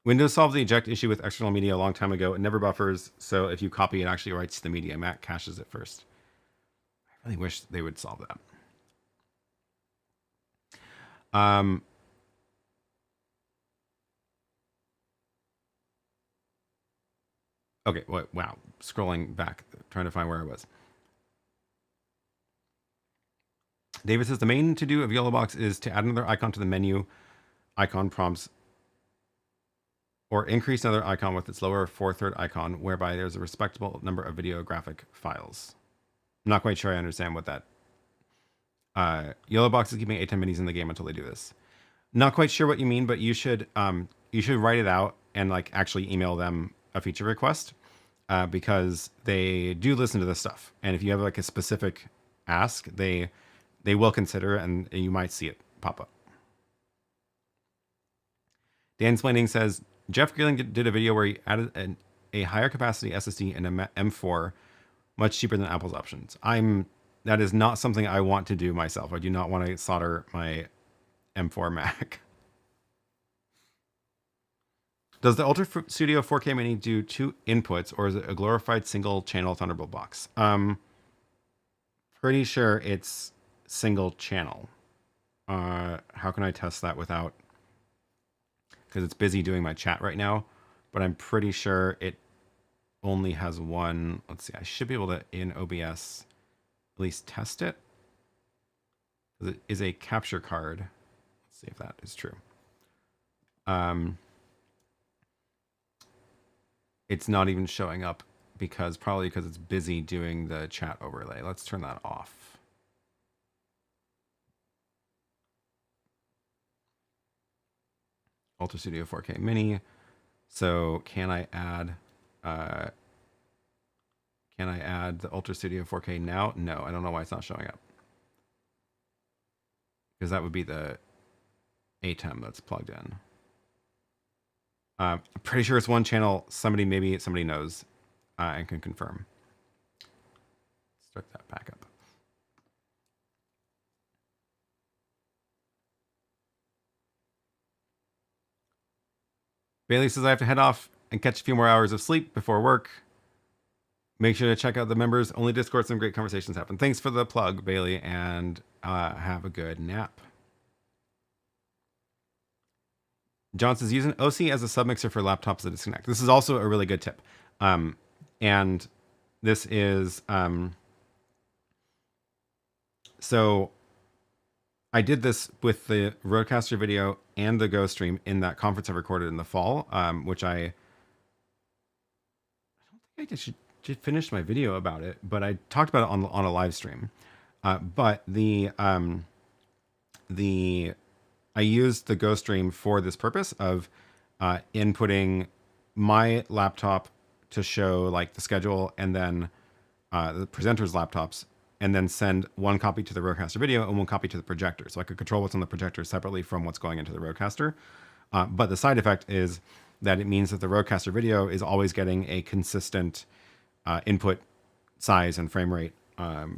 Windows solved the eject issue with external media a long time ago. It never buffers, so if you copy, it actually writes to the media. Mac caches it first. I really wish they would solve that. Okay, wow. Scrolling back, trying to find where I was. David says the main to-do of YoloBox is to add another icon to the menu. Icon prompts or increase another icon with its lower 4/3 icon, whereby there's a respectable number of videographic files. I'm not quite sure I understand what that. YoloBox is keeping ATEM minis in the game until they do this. Not quite sure what you mean, but you should write it out and like actually email them a feature request, because they do listen to this stuff. And if you have like a specific ask, they will consider it, and you might see it pop up. Dan Splaining says, Jeff Greeling did a video where he added a higher capacity SSD in a M4, much cheaper than Apple's options. That is not something I want to do myself. I do not want to solder my M4 Mac. Does the Ultra Studio 4K Mini do 2 inputs, or is it a glorified single channel Thunderbolt box? Pretty sure it's single channel. How can I test that without? Because it's busy doing my chat right now, but I'm pretty sure it only has one. Let's see, I should be able to, in OBS, at least test it. Because it is a capture card. Let's see if that is true. It's not even showing up probably because it's busy doing the chat overlay. Let's turn that off. Ultra Studio 4K Mini. So can I add the Ultra Studio 4K now? No, I don't know why it's not showing up. Because that would be the ATEM that's plugged in. I'm pretty sure it's one channel. Maybe somebody knows and can confirm. Start that back up. Bailey says I have to head off and catch a few more hours of sleep before work. Make sure to check out the members only Discord. Some great conversations happen. Thanks for the plug, Bailey, and have a good nap. John says using OC as a submixer for laptops that disconnect. This is also a really good tip. And this is so I did this with the RØDECaster video and the Go stream in that conference I recorded in the fall, which I don't think I just finished my video about it, but I talked about it on a live stream. But I used the Go stream for this purpose of inputting my laptop to show like the schedule, and then the presenter's laptops, and then send one copy to the RØDECaster video and one copy to the projector. So I could control what's on the projector separately from what's going into the RØDECaster. But the side effect is that it means that the RØDECaster video is always getting a consistent input size and frame rate,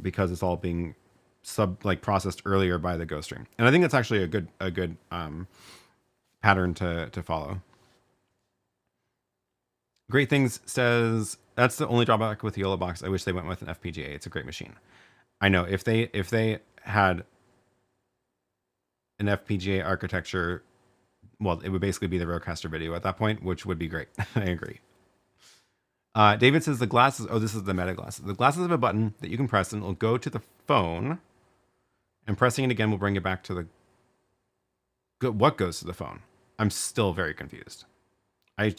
because it's all being processed earlier by the Go stream. And I think that's actually a good pattern to follow. Great Things says, that's the only drawback with the YoloBox. I wish they went with an FPGA. It's a great machine. I know if they had an FPGA architecture, well, it would basically be the RØDECaster video at that point, which would be great. I agree. David says the glasses, this is the Meta glasses. The glasses have a button that you can press and it'll go to the phone, and pressing it again will bring it back to what goes to the phone? I'm still very confused. I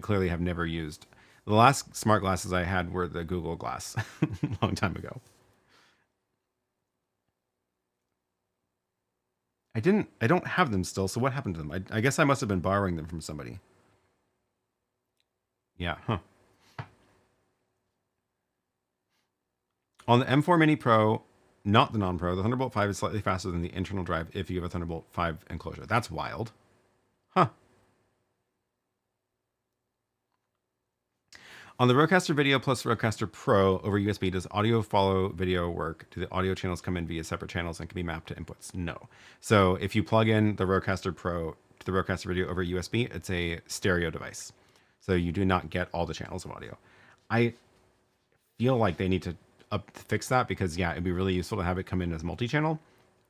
clearly have never used. The last smart glasses I had were the Google Glass a long time ago. I don't have them still, so what happened to them? I guess I must have been borrowing them from somebody. Yeah, huh. On the M4 Mini Pro, not the non-Pro, the Thunderbolt 5 is slightly faster than the internal drive if you have a Thunderbolt 5 enclosure. That's wild. Huh. On the RØDECaster Video plus RØDECaster Pro over USB, does audio follow video work? Do the audio channels come in via separate channels and can be mapped to inputs? No. So if you plug in the RØDECaster Pro to the RØDECaster Video over USB, it's a stereo device. So you do not get all the channels of audio. I feel like they need to fix that, because yeah, it'd be really useful to have it come in as multi-channel.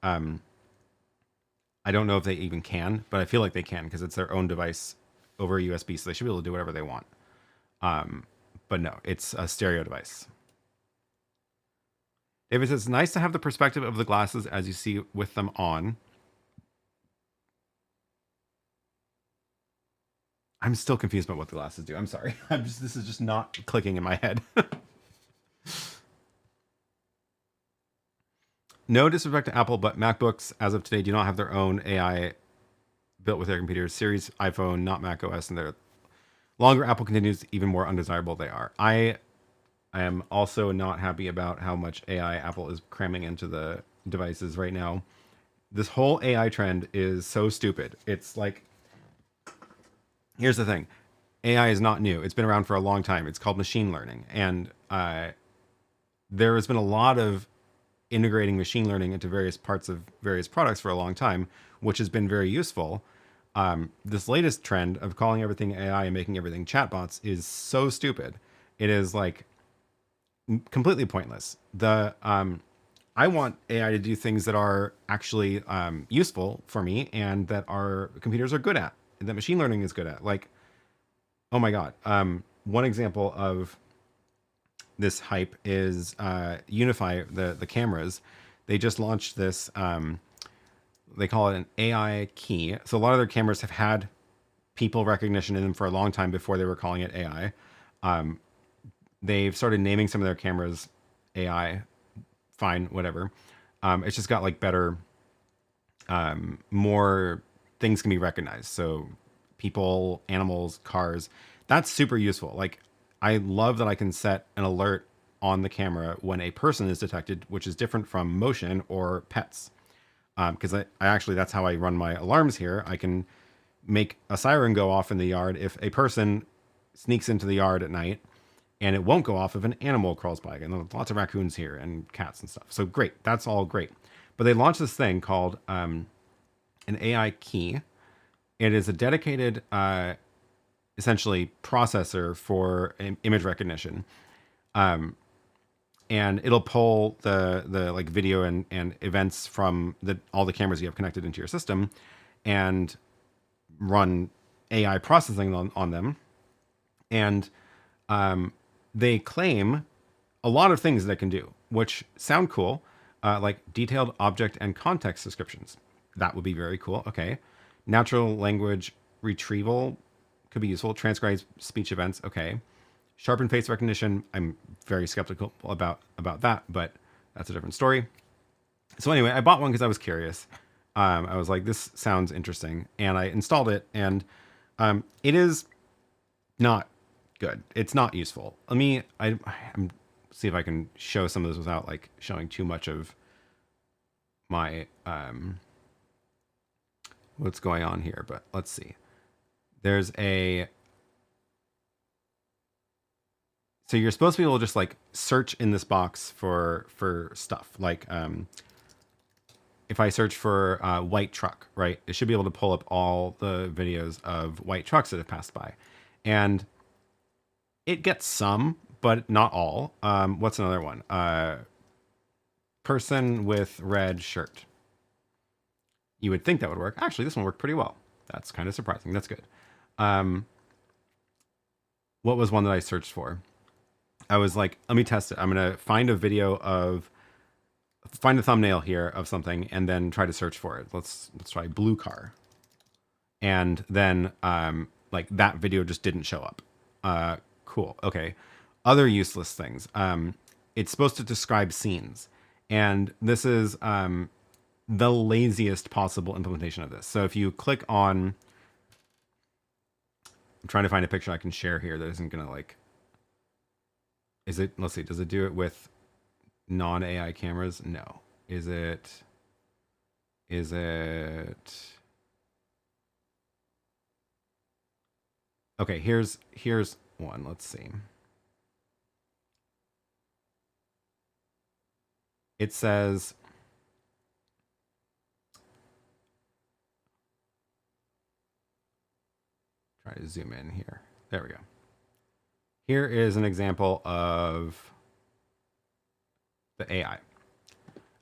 I don't know if they even can, but I feel like they can, because it's their own device over USB, so they should be able to do whatever they want. But no, it's a stereo device. David says, it's nice to have the perspective of the glasses as you see with them on. I'm still confused about what the glasses do. I'm sorry. This is just not clicking in my head. No disrespect to Apple, but MacBooks as of today do not have their own AI built with their computers. Series iPhone, not Mac OS, and the longer Apple continues, even more undesirable they are. I am also not happy about how much AI Apple is cramming into the devices right now. This whole AI trend is so stupid. It's like, here's the thing. AI is not new. It's been around for a long time. It's called machine learning. And there has been a lot of integrating machine learning into various parts of various products for a long time, which has been very useful. This latest trend of calling everything AI and making everything chatbots is so stupid. It is like completely pointless. I want AI to do things that are actually useful for me and that our computers are good at, and that machine learning is good at. Like, oh my God. One example of this hype is Unify, the cameras. They just launched this, they call it an AI key. So a lot of their cameras have had people recognition in them for a long time before they were calling it AI. They've started naming some of their cameras AI, fine, whatever. It's just got like better, more things can be recognized. So people, animals, cars, that's super useful. Like, I love that I can set an alert on the camera when a person is detected, which is different from motion or pets. Because I actually, that's how I run my alarms here. I can make a siren go off in the yard if a person sneaks into the yard at night, and it won't go off if an animal crawls by. And there's lots of raccoons here and cats and stuff. So great, that's all great. But they launched this thing called an AI key. It is a dedicated, essentially, processor for image recognition. And it'll pull the like video and events from all the cameras you have connected into your system and run AI processing on them. And they claim a lot of things that it can do, which sound cool, like detailed object and context descriptions. That would be very cool. Okay. Natural language retrieval could be useful. Transcribe speech events. Okay. Sharpen face recognition. I'm very skeptical about that, but that's a different story. So anyway, I bought one because I was curious. I was like, this sounds interesting. And I installed it, and it is not good. It's not useful. I'm see if I can show some of this without like showing too much of my what's going on here. But let's see. There's so you're supposed to be able to just like search in this box for stuff. Like if I search for white truck, right? It should be able to pull up all the videos of white trucks that have passed by. And it gets some, but not all. What's another one? Person with red shirt. You would think that would work. Actually, this one worked pretty well. That's kind of surprising. That's good. What was one that I searched for? I was like, let me test it. I'm going to find a thumbnail here of something and then try to search for it. Let's try blue car. And then like that video just didn't show up. Cool. Okay. Other useless things. It's supposed to describe scenes. And this is the laziest possible implementation of this. So if you click on, I'm trying to find a picture I can share here that isn't going to like, let's see, does it do it with non-AI cameras? No. Is it, okay, here's one. Let's see. It says, try to zoom in here. There we go. Here is an example of the AI.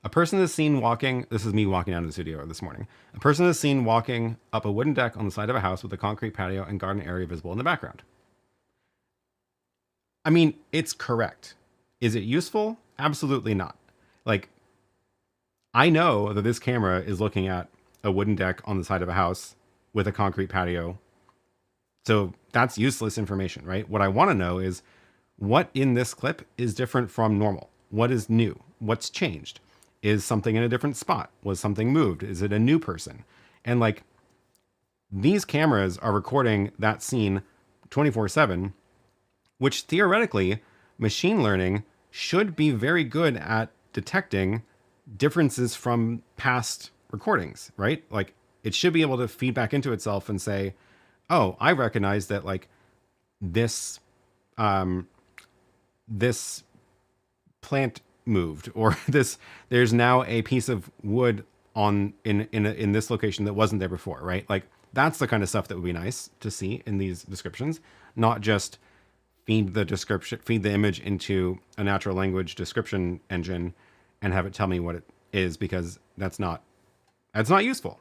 A person is seen walking, this is me walking down to the studio this morning. A person is seen walking up a wooden deck on the side of a house with a concrete patio and garden area visible in the background. I mean, it's correct. Is it useful? Absolutely not. Like, I know that this camera is looking at a wooden deck on the side of a house with a concrete patio So that's useless information, right? What I want to know is what in this clip is different from normal? What is new? What's changed? Is something in a different spot? Was something moved? Is it a new person? And like these cameras are recording that scene 24/7, which theoretically machine learning should be very good at detecting differences from past recordings, right? Like it should be able to feed back into itself and say, oh, I recognize that like this this plant moved, or this there's now a piece of wood on in this location that wasn't there before, right? Like that's the kind of stuff that would be nice to see in these descriptions, not just feed the image into a natural language description engine and have it tell me what it is, because that's not useful.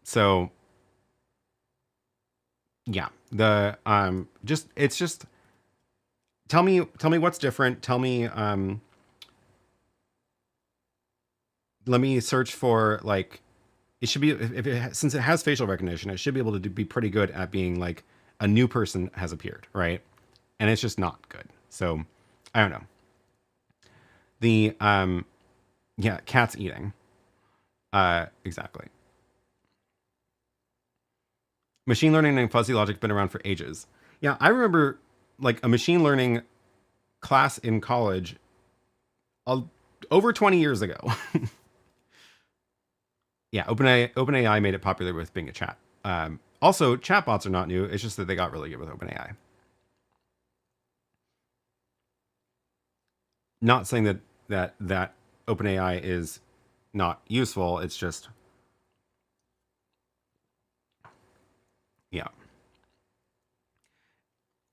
So yeah, the it's just tell me what's different. Tell me let me search for like it should be since it has facial recognition, it should be able to be pretty good at being like a new person has appeared, right? And it's just not good. So I don't know. The yeah, cats eating. Exactly. Machine learning and fuzzy logic been around for ages. Yeah, I remember like a machine learning class in college over 20 years ago. Yeah, OpenAI made it popular with being a chat. Also, chatbots are not new. It's just that they got really good with OpenAI. Not saying that OpenAI is not useful. It's just, yeah.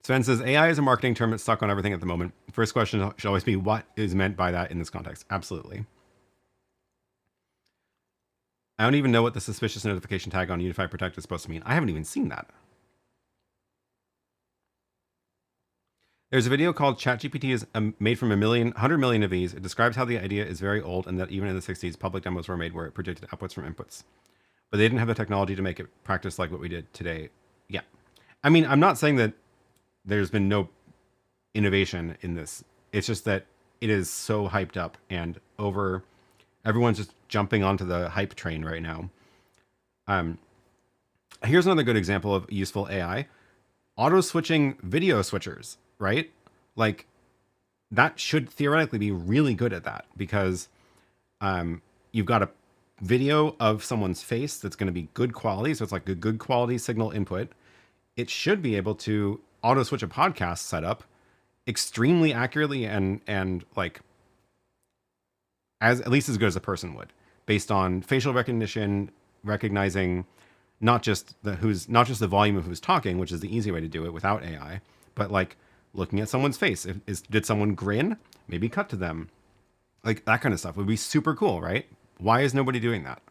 Sven says, AI is a marketing term that's stuck on everything at the moment. First question should always be, what is meant by that in this context? Absolutely. I don't even know what the suspicious notification tag on Unified Protect is supposed to mean. I haven't even seen that. There's a video called ChatGPT is made from 100 million of these. It describes how the idea is very old and that even in the 60s, public demos were made where it predicted outputs from inputs. But they didn't have the technology to make it practice like what we did today. Yeah. I mean, I'm not saying that there's been no innovation in this. It's just that it is so hyped up and over. Everyone's just jumping onto the hype train right now. Here's another good example of useful AI. Auto switching video switchers, right? Like that should theoretically be really good at that, because you've got a video of someone's face that's going to be good quality. So it's like a good quality signal input. It should be able to auto switch a podcast setup extremely accurately and like as at least as good as a person would, based on facial recognition, recognizing not just the volume of who's talking, which is the easy way to do it without AI, but like looking at someone's face. Did someone grin? Maybe cut to them. Like that kind of stuff would be super cool, right? Why is nobody doing that?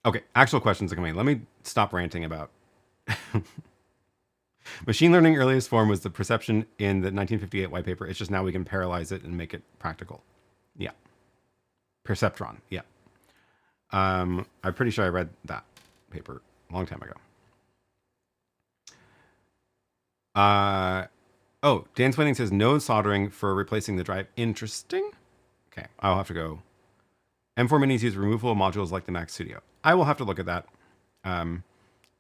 Okay, actual questions are coming. Let me stop ranting about machine learning. Earliest form was the perception in the 1958 white paper. It's just now we can parallelize it and make it practical. Yeah. Perceptron. Yeah. I'm pretty sure I read that paper a long time ago. Oh, Dan Swinning says no soldering for replacing the drive. Interesting. Okay, I'll have to go. M4 minis use removable modules like the Mac Studio. I will have to look at that.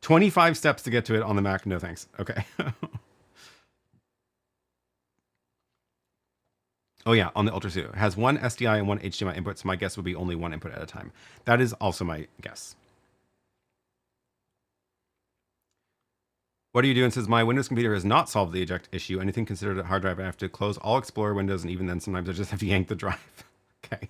25 steps to get to it on the Mac. No thanks. Okay. Oh yeah, on the Ultra Studio. It has one SDI and one HDMI input, so my guess would be only one input at a time. That is also my guess. What are you doing? Says my Windows computer has not solved the eject issue. Anything considered a hard drive, I have to close all Explorer windows, and even then sometimes I just have to yank the drive. Okay.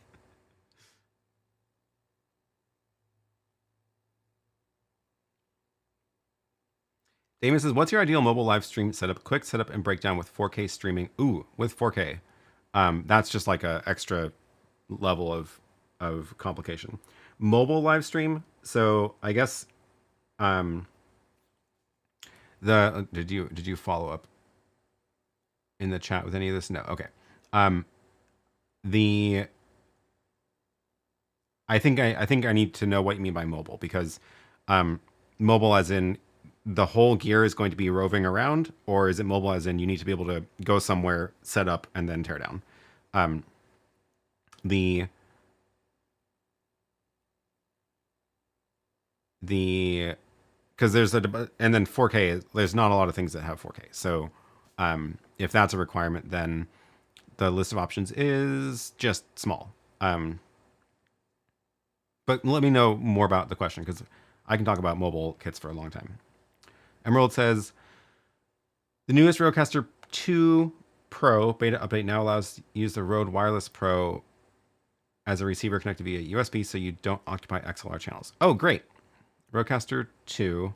Damon says, what's your ideal mobile live stream setup? Quick setup and breakdown with 4K streaming. Ooh, with 4K. That's just like a extra level of complication. Mobile live stream. So I guess did you follow up in the chat with any of this? No. Okay. The I think I need to know what you mean by mobile, because mobile as in the whole gear is going to be roving around, or is it mobile as in you need to be able to go somewhere, set up, and then tear down? Um, the the because there's and then 4K, there's not a lot of things that have 4K. So if that's a requirement, then the list of options is just small. But let me know more about the question, because I can talk about mobile kits for a long time. Emerald says, the newest RØDECaster 2 Pro beta update now allows you to use the Rode Wireless Pro as a receiver connected via USB, so you don't occupy XLR channels. Oh, great. RØDECaster 2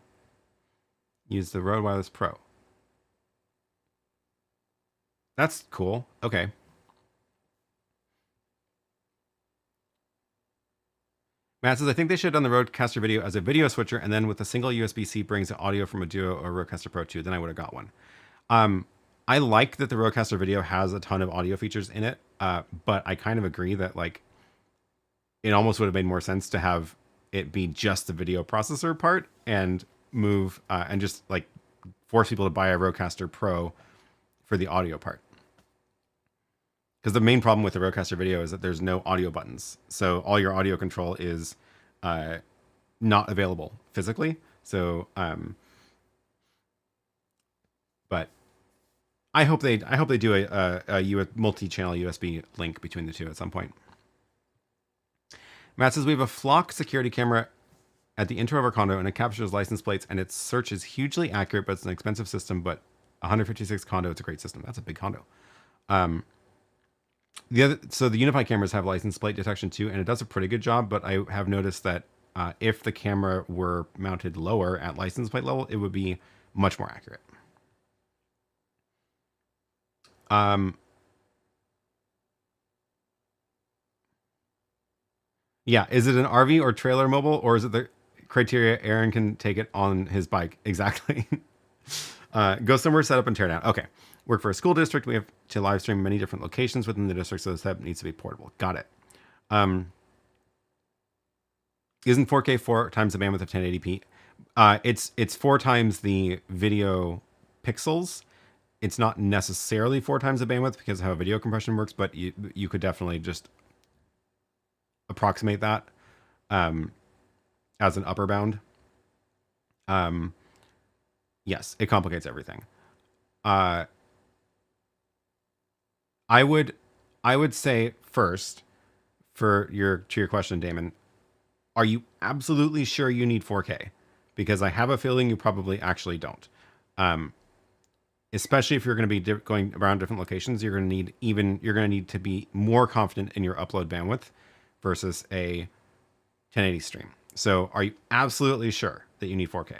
use the Rode Wireless Pro. That's cool. Okay. Matt says, I think they should have done the RØDECaster video as a video switcher, and then with a single USB-C brings the audio from a Duo or RØDECaster Pro 2. Then I would have got one. I like that the RØDECaster video has a ton of audio features in it, but I kind of agree that like it almost would have made more sense to have it be just the video processor part and move and just like force people to buy a RØDECaster Pro for the audio part. Because the main problem with the RØDECaster video is that there's no audio buttons. So all your audio control is not available physically. So, but I hope they do a multi-channel USB link between the two at some point. Matt says, we have a flock security camera at the intro of our condo, and it captures license plates, and its search is hugely accurate, but it's an expensive system. But 156 condo, it's a great system. That's a big condo. So the Unify cameras have license plate detection too, and it does a pretty good job. But I have noticed that if the camera were mounted lower at license plate level, it would be much more accurate. Yeah, is it an RV or trailer mobile, or is it the criteria Aaron can take it on his bike? Exactly. Go somewhere, set up, and tear down. Okay. Work for a school district. We have to live stream many different locations within the district, so the setup needs to be portable. Got it. Isn't 4K 4 times the bandwidth of 1080p? It's 4 times the video pixels. It's not necessarily 4 times the bandwidth because of how video compression works, but you could definitely just approximate that as an upper bound. Yes, it complicates everything. I would say first, to your question, Damon, are you absolutely sure you need 4K? Because I have a feeling you probably actually don't. Especially if you're going to be going around different locations, you're going to need to be more confident in your upload bandwidth versus a 1080 stream. So are you absolutely sure that you need 4K?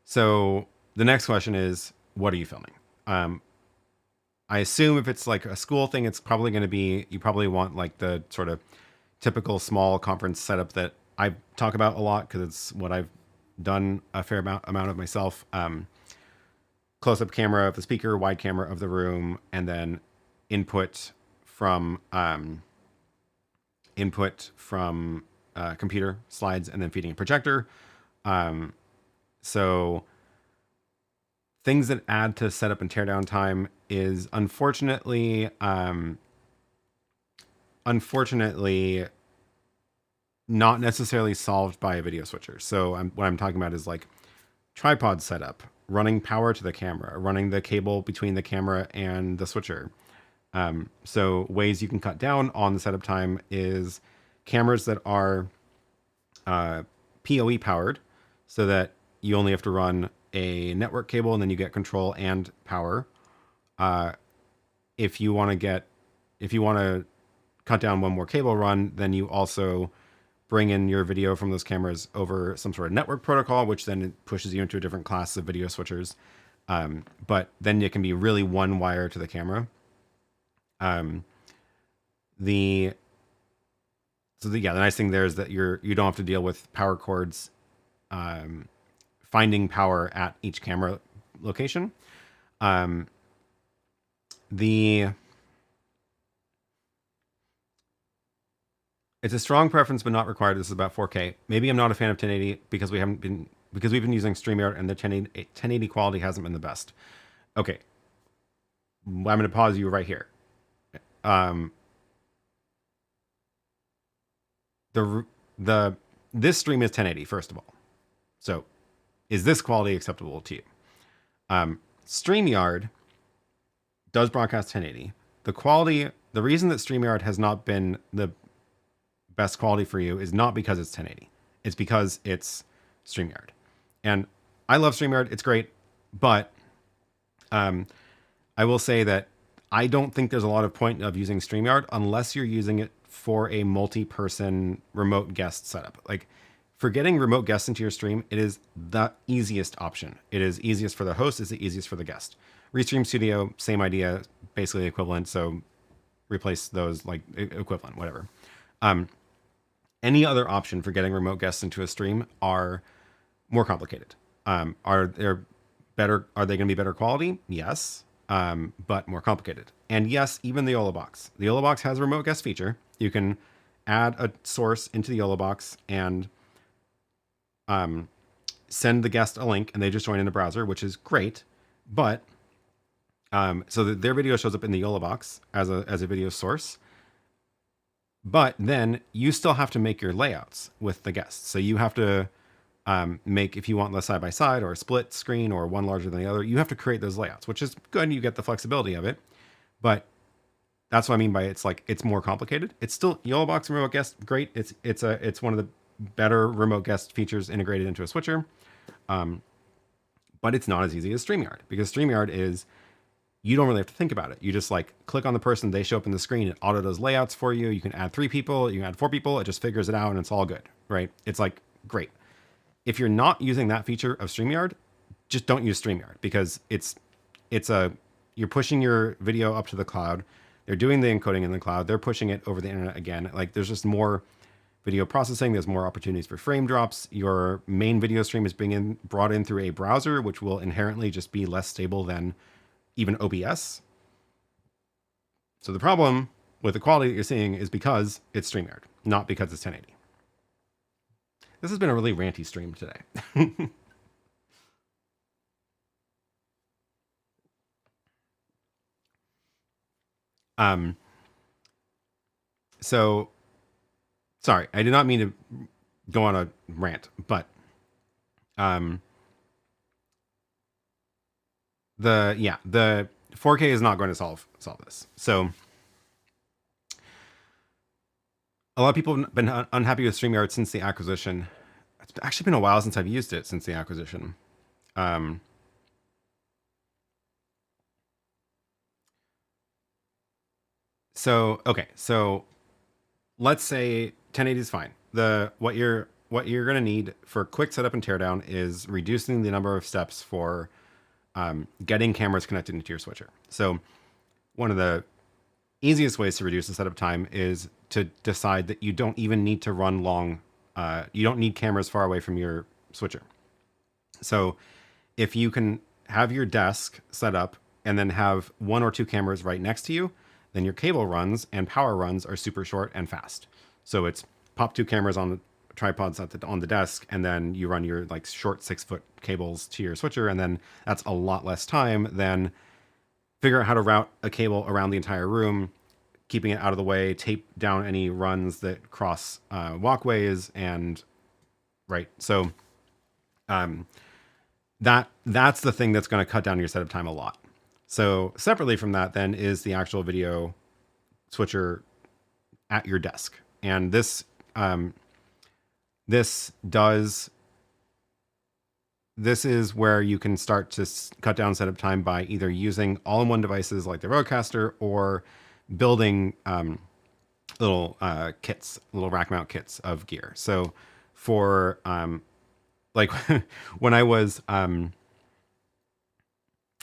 So the next question is, what are you filming? I assume if it's like a school thing, it's probably going to be, you probably want like the sort of typical small conference setup that I talk about a lot because it's what I've done a fair amount of myself. Close-up camera of the speaker, wide camera of the room, and then input from computer slides, and then feeding a projector. So things that add to setup and teardown time is unfortunately not necessarily solved by a video switcher. So what I'm talking about is like tripod setup, running power to the camera, running the cable between the camera and the switcher. So ways you can cut down on the setup time is cameras that are PoE powered, so that you only have to run a network cable and then you get control and power. If you want to cut down one more cable run, then you also bring in your video from those cameras over some sort of network protocol, which then pushes you into a different class of video switchers. But then it can be really one wire to the camera. The nice thing there is that you don't have to deal with power cords, finding power at each camera location. It's a strong preference, but not required. This is about 4K. Maybe I'm not a fan of 1080 because we've been using StreamYard and the 1080 quality hasn't been the best. Okay, I'm going to pause you right here. This stream is 1080 first of all. So, is this quality acceptable to you? StreamYard does broadcast 1080. The reason that StreamYard has not been the best quality for you is not because it's 1080. It's because it's StreamYard. And I love StreamYard. It's great. But I will say that I don't think there's a lot of point of using StreamYard unless you're using it for a multi-person remote guest setup. Like, for getting remote guests into your stream, it is the easiest option. It is easiest for the host. It's the easiest for the guest. Restream Studio, same idea, basically equivalent. So replace those, like, equivalent, whatever. Any other option for getting remote guests into a stream are more complicated. Are they going to be better quality? Yes, but more complicated. And yes, even the YoloBox. The YoloBox has a remote guest feature. You can add a source into the YoloBox and send the guest a link, and they just join in the browser, which is great. But so that their video shows up in the YoloBox as a video source. But then you still have to make your layouts with the guests. So you have to make, if you want the side-by-side or a split screen or one larger than the other, you have to create those layouts, which is good. You get the flexibility of it. But that's what I mean by it's more complicated. It's still YoloBox remote guest, great. It's one of the better remote guest features integrated into a switcher. But it's not as easy as StreamYard, because StreamYard is, you don't really have to think about it. You just click on the person, they show up in the screen, it auto does layouts for you. You can add 3 people, you can add 4 people, it just figures it out and it's all good, right? It's great. If you're not using that feature of StreamYard, just don't use StreamYard, because you're pushing your video up to the cloud. They're doing the encoding in the cloud. They're pushing it over the internet again. There's just more video processing. There's more opportunities for frame drops. Your main video stream is being brought in through a browser, which will inherently just be less stable than even OBS. So the problem with the quality that you're seeing is because it's StreamYard, not because it's 1080. This has been a really ranty stream today. So sorry, I did not mean to go on a rant, but the 4K is not going to solve this. So a lot of people have been unhappy with StreamYard since the acquisition. It's actually been a while since I've used it since the acquisition. So let's say 1080 is fine. What you're going to need for quick setup and teardown is reducing the number of steps for getting cameras connected into your switcher. So one of the easiest ways to reduce the setup time is to decide that you don't even need to run long. You don't need cameras far away from your switcher. So if you can have your desk set up and then have 1 or 2 cameras right next to you, then your cable runs and power runs are super short and fast. So it's pop 2 cameras on the tripods on the desk, and then you run your short 6-foot cables to your switcher, and then that's a lot less time than figure out how to route a cable around the entire room, keeping it out of the way, tape down any runs that cross walkways, and right. So that's the thing that's going to cut down your setup time a lot. So separately from that then is the actual video switcher at your desk. And this is where you can start to cut down setup time by either using all-in-one devices like the RØDECaster, or building little kits, little rack mount kits of gear. So for when I was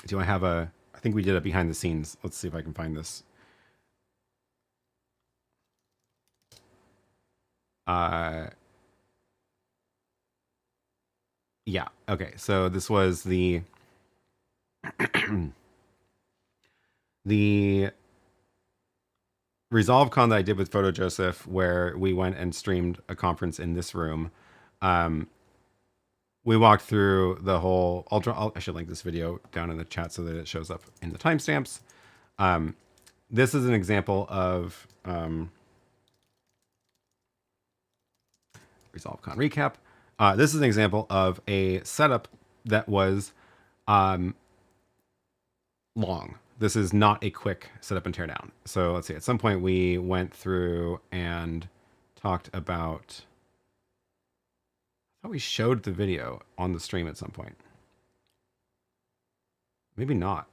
do I have I think we did a behind the scenes. Let's see if I can find this. Yeah. Okay. So this was the ResolveCon that I did with Photo Joseph, where we went and streamed a conference in this room. We walked through the whole I should link this video down in the chat so that it shows up in the timestamps. This is an example of ResolveCon recap. This is an example of a setup that was long. This is not a quick setup and tear down. So let's see. At some point we went through and talked about. I thought we showed the video on the stream at some point. Maybe not.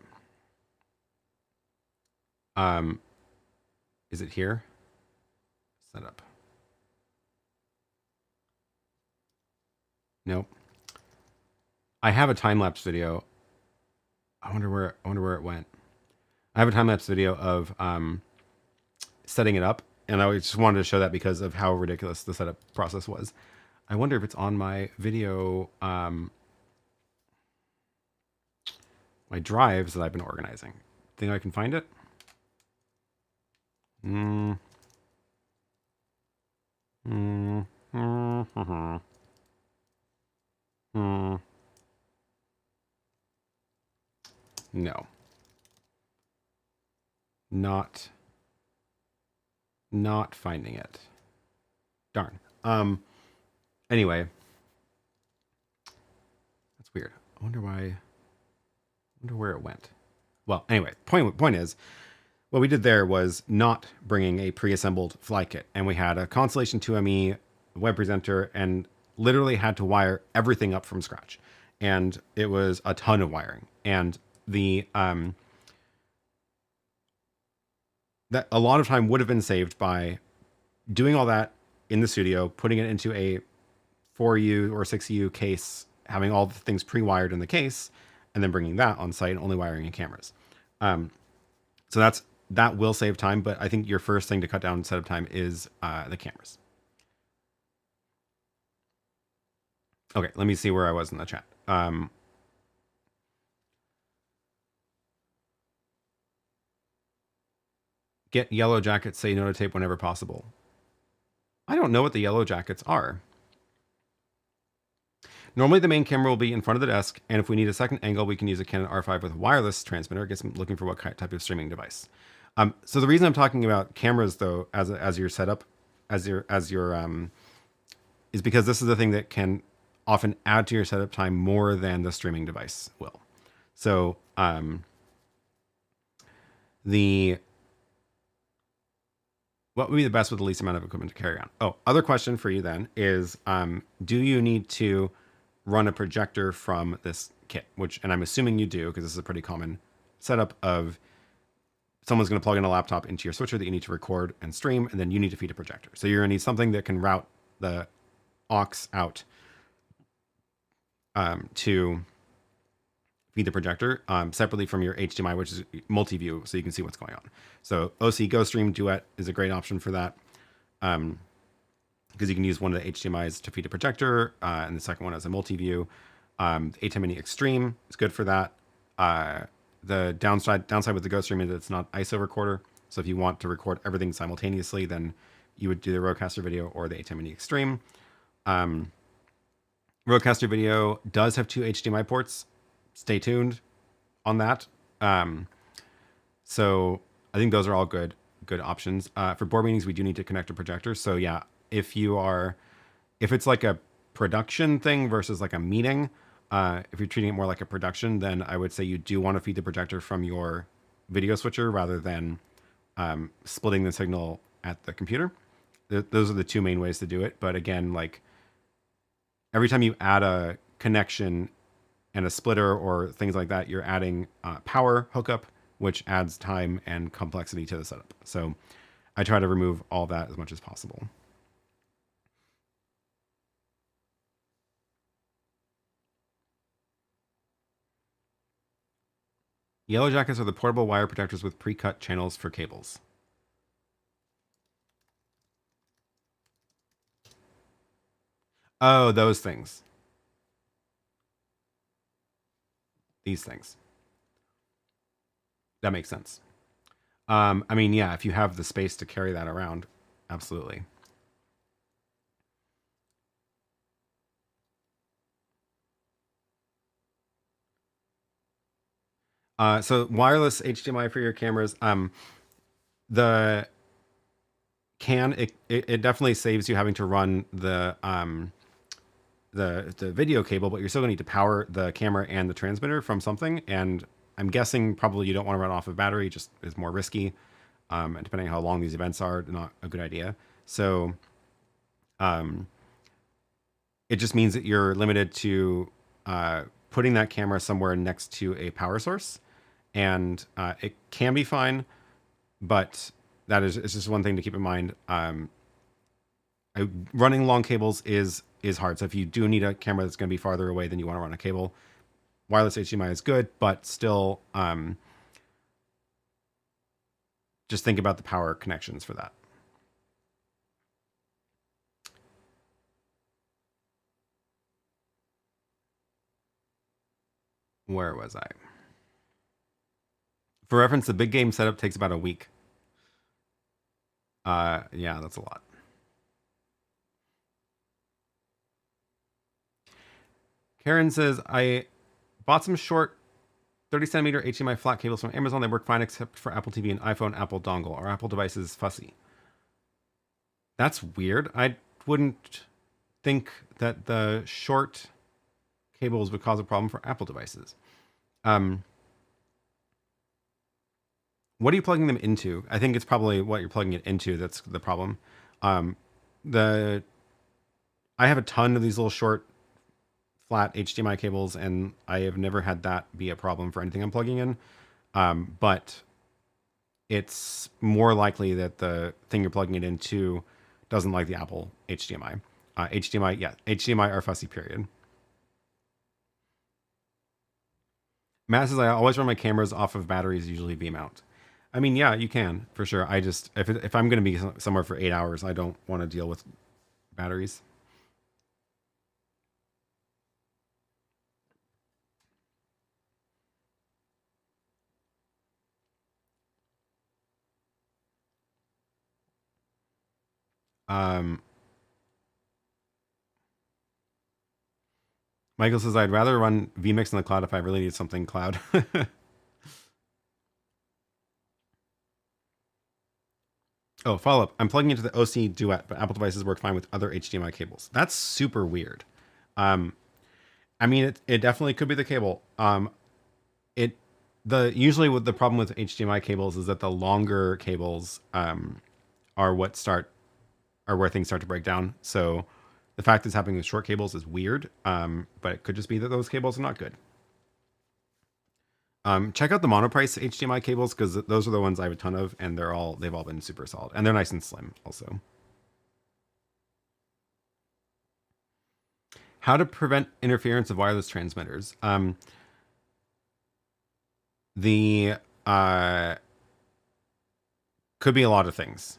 Is it here? Setup. Nope. I have a time-lapse video. I wonder where it went. I have a time-lapse video of setting it up, and I just wanted to show that because of how ridiculous the setup process was. I wonder if it's on my video, my drives that I've been organizing. Think I can find it? No. Not finding it. Darn. Anyway. That's weird. I wonder where it went. Well, anyway, point is, what we did there was not bringing a pre-assembled fly kit, and we had a Constellation 2ME web presenter and literally had to wire everything up from scratch. And it was a ton of wiring. And the that a lot of time would have been saved by doing all that in the studio, putting it into a 4U or 6U case, having all the things pre-wired in the case, and then bringing that on site and only wiring in cameras. So that will save time, but I think your first thing to cut down setup time is the cameras. Okay, let me see where I was in the chat. Get yellow jackets, say no to tape whenever possible. I don't know what the yellow jackets are. Normally the main camera will be in front of the desk, and if we need a second angle, we can use a Canon R5 with a wireless transmitter. I guess I'm looking for what type of streaming device. So the reason I'm talking about cameras, though, as your setup, is because this is the thing that can often add to your setup time more than the streaming device will. So what would be the best with the least amount of equipment to carry around? Oh, other question for you then is, do you need to run a projector from this kit? And I'm assuming you do, because this is a pretty common setup of someone's going to plug in a laptop into your switcher that you need to record and stream, and then you need to feed a projector. So you're going to need something that can route the aux out to feed the projector separately from your HDMI, which is multi-view, so you can see what's going on. So OC GoStream Duet is a great option for that, because you can use one of the HDMIs to feed a projector, and the second one as a multi-view. ATEM Mini Extreme is good for that. The downside with the GoStream is it's not ISO recorder, so if you want to record everything simultaneously, then you would do the RØDECaster video or the ATEM Mini Extreme. RØDECaster video does have 2 HDMI ports. Stay tuned on that. So I think those are all good options. For board meetings, we do need to connect a projector. So yeah, if it's like a production thing versus like a meeting, if you're treating it more like a production, then I would say you do want to feed the projector from your video switcher rather than splitting the signal at the computer. Those are the 2 main ways to do it. But again, like every time you add a connection and a splitter or things like that, you're adding power hookup, which adds time and complexity to the setup. So I try to remove all that as much as possible. Yellow jackets are the portable wire protectors with pre-cut channels for cables. Oh, those things. These things. That makes sense. I mean, yeah, if you have the space to carry that around, absolutely. So wireless HDMI for your cameras. The it definitely saves you having to run the video cable, but you're still going to need to power the camera and the transmitter from something. And I'm guessing probably you don't want to run off of battery; just is more risky. And depending on how long these events are, not a good idea. So, um, it just means that you're limited to putting that camera somewhere next to a power source, and it can be fine, but that is it's just one thing to keep in mind. Running long cables is hard. So if you do need a camera that's going to be farther away than you want to run a cable, wireless HDMI is good, but still, just think about the power connections for that. Where was I? For reference, the big game setup takes about a week. Yeah, that's a lot. Karen says, I bought some short 30 centimeter HDMI flat cables from Amazon. They work fine except for Apple TV and iPhone, Apple dongle. Our Apple device is fussy. That's weird. I wouldn't think that the short cables would cause a problem for Apple devices. What are you plugging them into? I think it's probably what you're plugging it into that's the problem. I have a ton of these little short flat HDMI cables, and I have never had that be a problem for anything I'm plugging in. But it's more likely that the thing you're plugging it into doesn't like the Apple HDMI. HDMI are fussy, period. Matt says, I always run my cameras off of batteries, usually V-mount. I mean, yeah, you can, for sure. I just, if I'm going to be somewhere for 8 hours, I don't want to deal with batteries. Michael says, I'd rather run vMix in the cloud if I really need something cloud. Oh, follow up. I'm plugging into the OC Duet, but Apple devices work fine with other HDMI cables. That's super weird. I mean, it definitely could be the cable. Usually with the problem with HDMI cables is that the longer cables are where things start to break down. So the fact it's happening with short cables is weird, but it could just be that those cables are not good. Check out the Monoprice HDMI cables because those are the ones I have a ton of, and they've all been super solid, and they're nice and slim also. How to prevent interference of wireless transmitters? The could be a lot of things.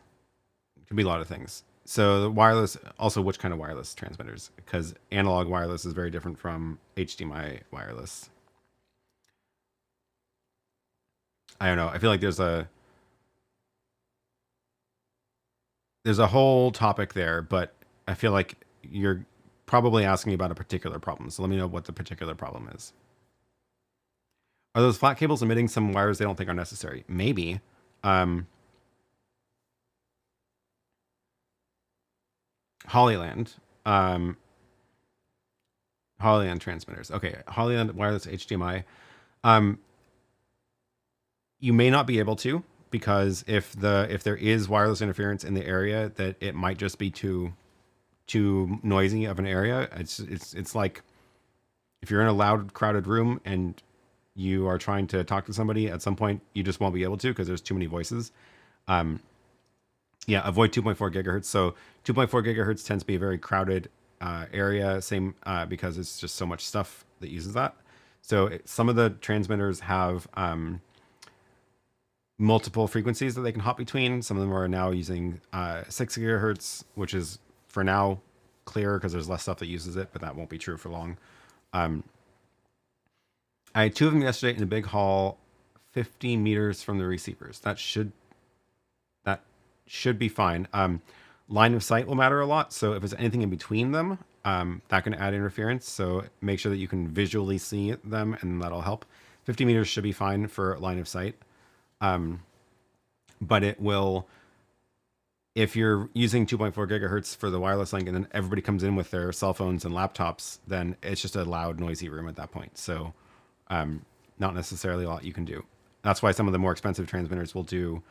So the wireless, also which kind of wireless transmitters? Because analog wireless is very different from HDMI wireless. I don't know. I feel like there's a whole topic there, but I feel like you're probably asking about a particular problem. So let me know what the particular problem is. Are those flat cables emitting some wires they don't think are necessary? Maybe. Hollyland. Hollyland transmitters. Okay, Hollyland wireless HDMI. You may not be able to, because if there is wireless interference in the area, that it might just be too noisy of an area. It's like if you're in a loud, crowded room and you are trying to talk to somebody, at some point you just won't be able to because there's too many voices. Yeah, avoid 2.4 gigahertz. So 2.4 gigahertz tends to be a very crowded area. Same because it's just so much stuff that uses that. So some of the transmitters have multiple frequencies that they can hop between. Some of them are now using 6 gigahertz, which is for now clear because there's less stuff that uses it, but that won't be true for long. I had two of them yesterday in the big hall, 50 meters from the receivers. That should be fine. Line of sight will matter a lot. So if there's anything in between them, that can add interference. So make sure that you can visually see them, and that'll help. 50 meters should be fine for line of sight. But it will, if you're using 2.4 gigahertz for the wireless link and then everybody comes in with their cell phones and laptops, then it's just a loud, noisy room at that point. So not necessarily a lot you can do. That's why some of the more expensive transmitters will do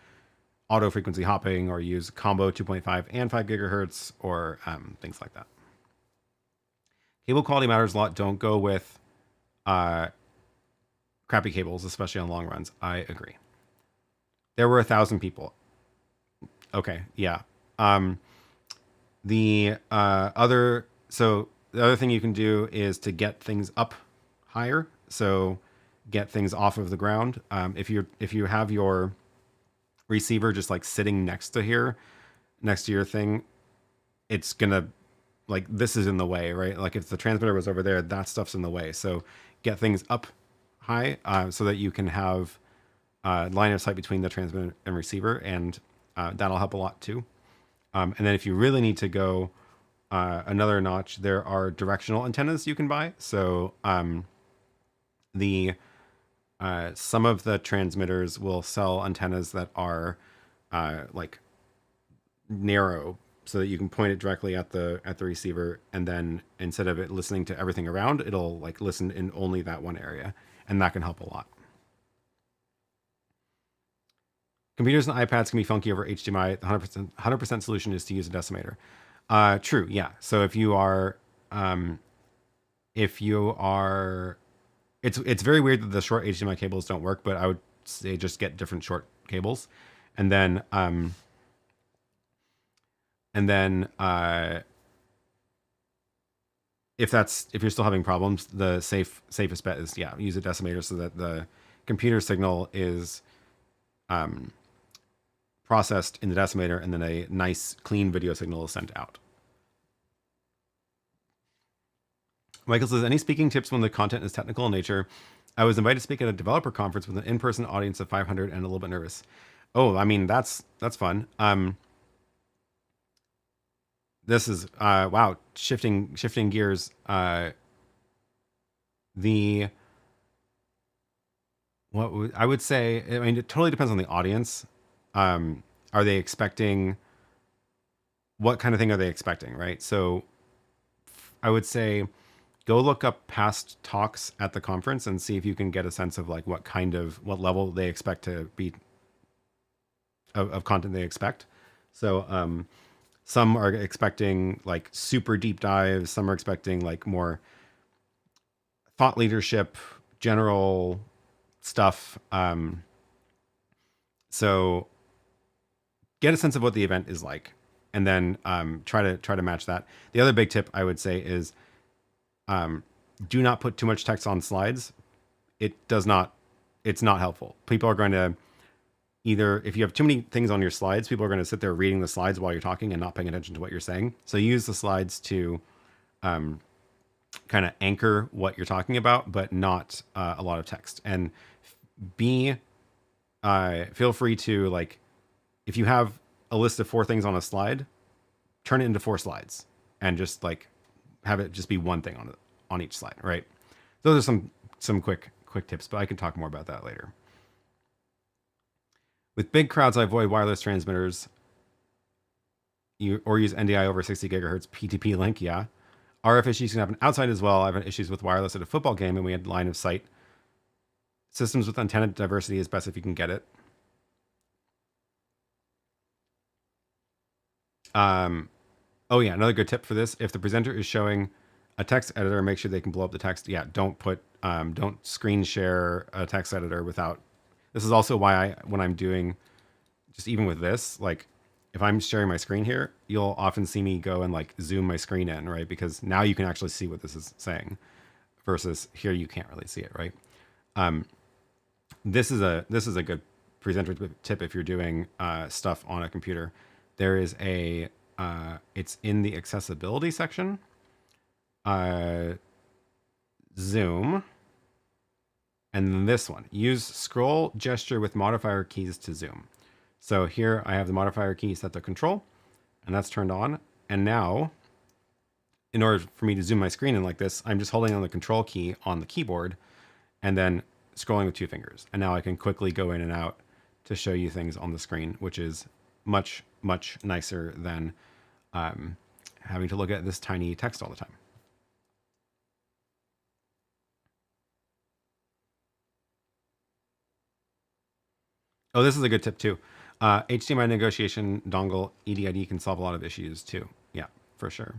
auto frequency hopping or use combo 2.5 and 5 gigahertz or things like that. Cable quality matters a lot. Don't go with crappy cables, especially on long runs. I agree. There were 1,000 people. Okay, yeah. The other thing you can do is to get things up higher. So get things off of the ground. If you have your receiver just like sitting next to your thing, it's gonna, like, this is in the way, right? Like if the transmitter was over there, that stuff's in the way. So get things up high so that you can have line of sight between the transmitter and receiver, and that'll help a lot too. And then if you really need to go another notch, there are directional antennas you can buy. So some of the transmitters will sell antennas that are like narrow, so that you can point it directly at the receiver, and then instead of it listening to everything around, it'll like listen in only that one area, and that can help a lot. Computers and iPads can be funky over HDMI. The 100% solution is to use a decimator. True, yeah. So if you are, it's very weird that the short HDMI cables don't work, but I would say just get different short cables, and then if you're still having problems, the safest bet is, yeah, use a decimator so that the computer signal is processed in the decimator, and then a nice clean video signal is sent out. Michael says, any speaking tips when the content is technical in nature? I was invited to speak at a developer conference with an in-person audience of 500 and a little bit nervous. Oh, I mean, that's fun. This is wow, shifting gears. I would say, I mean, it totally depends on the audience. Are they expecting, what kind of thing are they expecting, right? So I would say go look up past talks at the conference and see if you can get a sense of like what level they expect to be of content they expect. So some are expecting like super deep dives, some are expecting like more thought leadership, general stuff. So get a sense of what the event is like, and then try to match that. The other big tip I would say is do not put too much text on slides. It's not helpful. People are going to either, if you have too many things on your slides, people are going to sit there reading the slides while you're talking and not paying attention to what you're saying. So use the slides to kind of anchor what you're talking about, but not a lot of text. And feel free to, like, if you have a list of 4 things on a slide, turn it into 4 slides and just like have it just be one thing on each slide, right? Those are some quick tips, but I can talk more about that later. With big crowds, I avoid wireless transmitters or use NDI over 60 gigahertz PTP link. Yeah. RF issues can happen outside as well. I've had issues with wireless at a football game, and we had line of sight. Systems with antenna diversity is best if you can get it. Oh yeah, another good tip for this: if the presenter is showing a text editor, make sure they can blow up the text. Yeah, don't screen share a text editor without. This is also why when I'm doing, just even with this, like if I'm sharing my screen here, you'll often see me go and like zoom my screen in, right? Because now you can actually see what this is saying, versus here you can't really see it, right? This is a good presenter tip if you're doing stuff on a computer. There is it's in the accessibility section. Zoom, And then this one, use scroll gesture with modifier keys to zoom. So here I have the modifier key set to control, and that's turned on. And now, in order for me to zoom my screen in like this, I'm just holding on the control key on the keyboard and then scrolling with 2 fingers. And now I can quickly go in and out to show you things on the screen, which is much, much nicer than having to look at this tiny text all the time. Oh, this is a good tip too. HDMI negotiation dongle EDID can solve a lot of issues too. Yeah, for sure.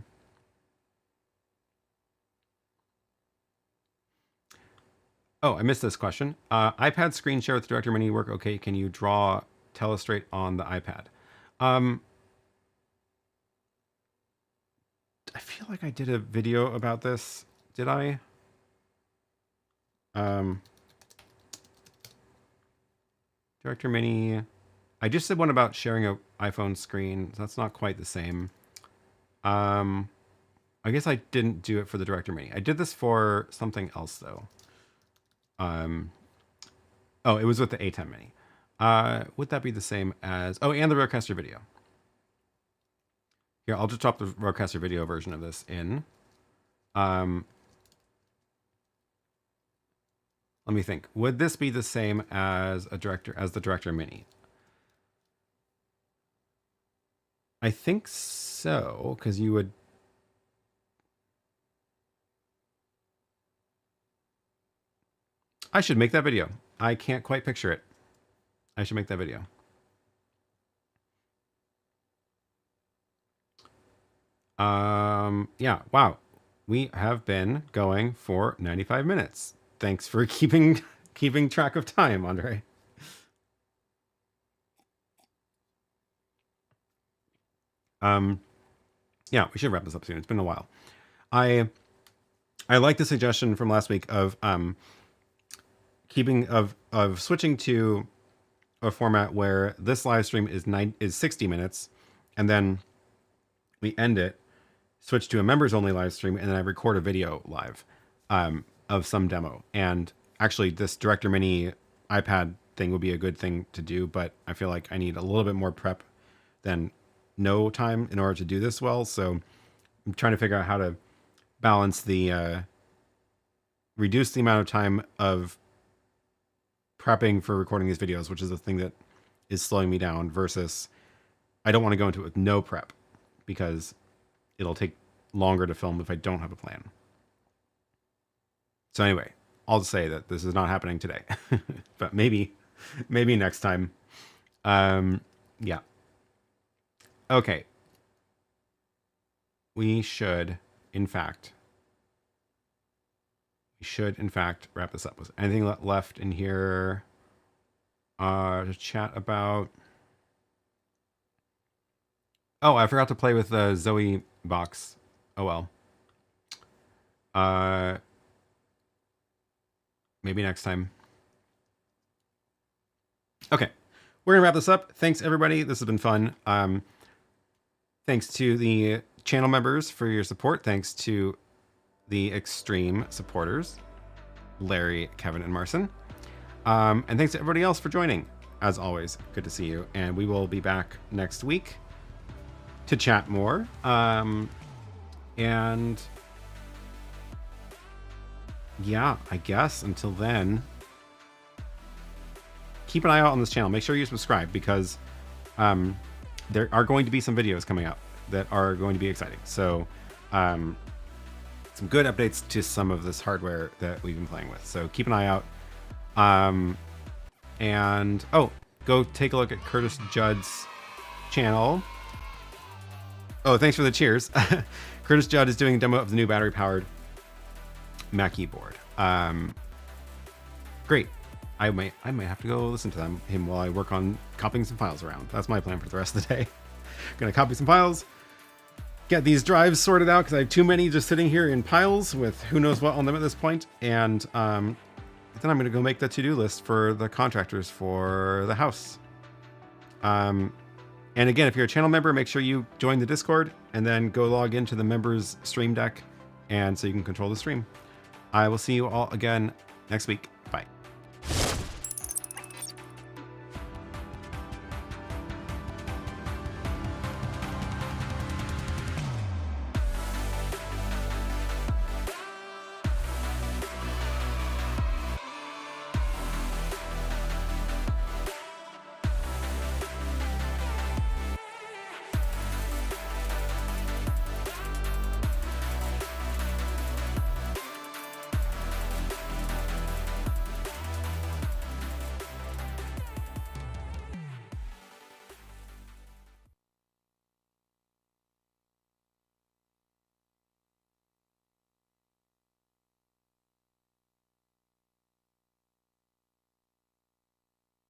Oh, I missed this question. iPad screen share with Director Mini work okay? Can you draw Telestrate on the iPad? I feel like I did a video about this. Did I? Director Mini. I just did one about sharing an iPhone screen. So that's not quite the same. I guess I didn't do it for the Director Mini. I did this for something else though. Oh, it was with the ATEM Mini. Would that be the same as... Oh, and the RØDECaster video. Here, I'll just drop the RØDECaster video version of this in. Let me think. Would this be the same as the Director Mini? I think so, because you would... I should make that video. I can't quite picture it. I should make that video. Yeah, wow. We have been going for 95 minutes. Thanks for keeping track of time, Andre. Yeah, we should wrap this up soon. It's been a while. I like the suggestion from last week of switching to a format where this live stream is 60 minutes, and then we end it, switch to a members only live stream, and then I record a video live of some demo. And actually this Director Mini iPad thing would be a good thing to do, but I feel like I need a little bit more prep than no time in order to do this well. So I'm trying to figure out how to balance the reduce the amount of time of prepping for recording these videos, which is the thing that is slowing me down, versus I don't want to go into it with no prep because it'll take longer to film if I don't have a plan. So anyway, I'll just say that this is not happening today, but maybe next time. Yeah. Okay. We should, in fact, wrap this up. Was anything left in here to chat about? Oh, I forgot to play with the Zoe box. Oh well. Maybe next time. Okay, we're gonna wrap this up. Thanks everybody. This has been fun. Thanks to the channel members for your support. Thanks to the extreme supporters, Larry, Kevin, and Marcin. And thanks to everybody else for joining. As always, good to see you. And we will be back next week to chat more. And yeah, I guess until then, keep an eye out on this channel. Make sure you subscribe, because there are going to be some videos coming up that are going to be exciting. So some good updates to some of this hardware that we've been playing with. So keep an eye out. And oh, go take a look at Curtis Judd's channel. Oh, thanks for the cheers. Curtis Judd is doing a demo of the new battery-powered Mac keyboard. Great. I might have to go listen to him while I work on copying some files around. That's my plan for the rest of the day. Gonna copy some files, get these drives sorted out, because I have too many just sitting here in piles with who knows what on them at this point. And then I'm gonna go make the to-do list for the contractors for the house. And again, if you're a channel member, make sure you join the Discord and then go log into the members stream deck, and so you can control the stream. I will see you all again next week.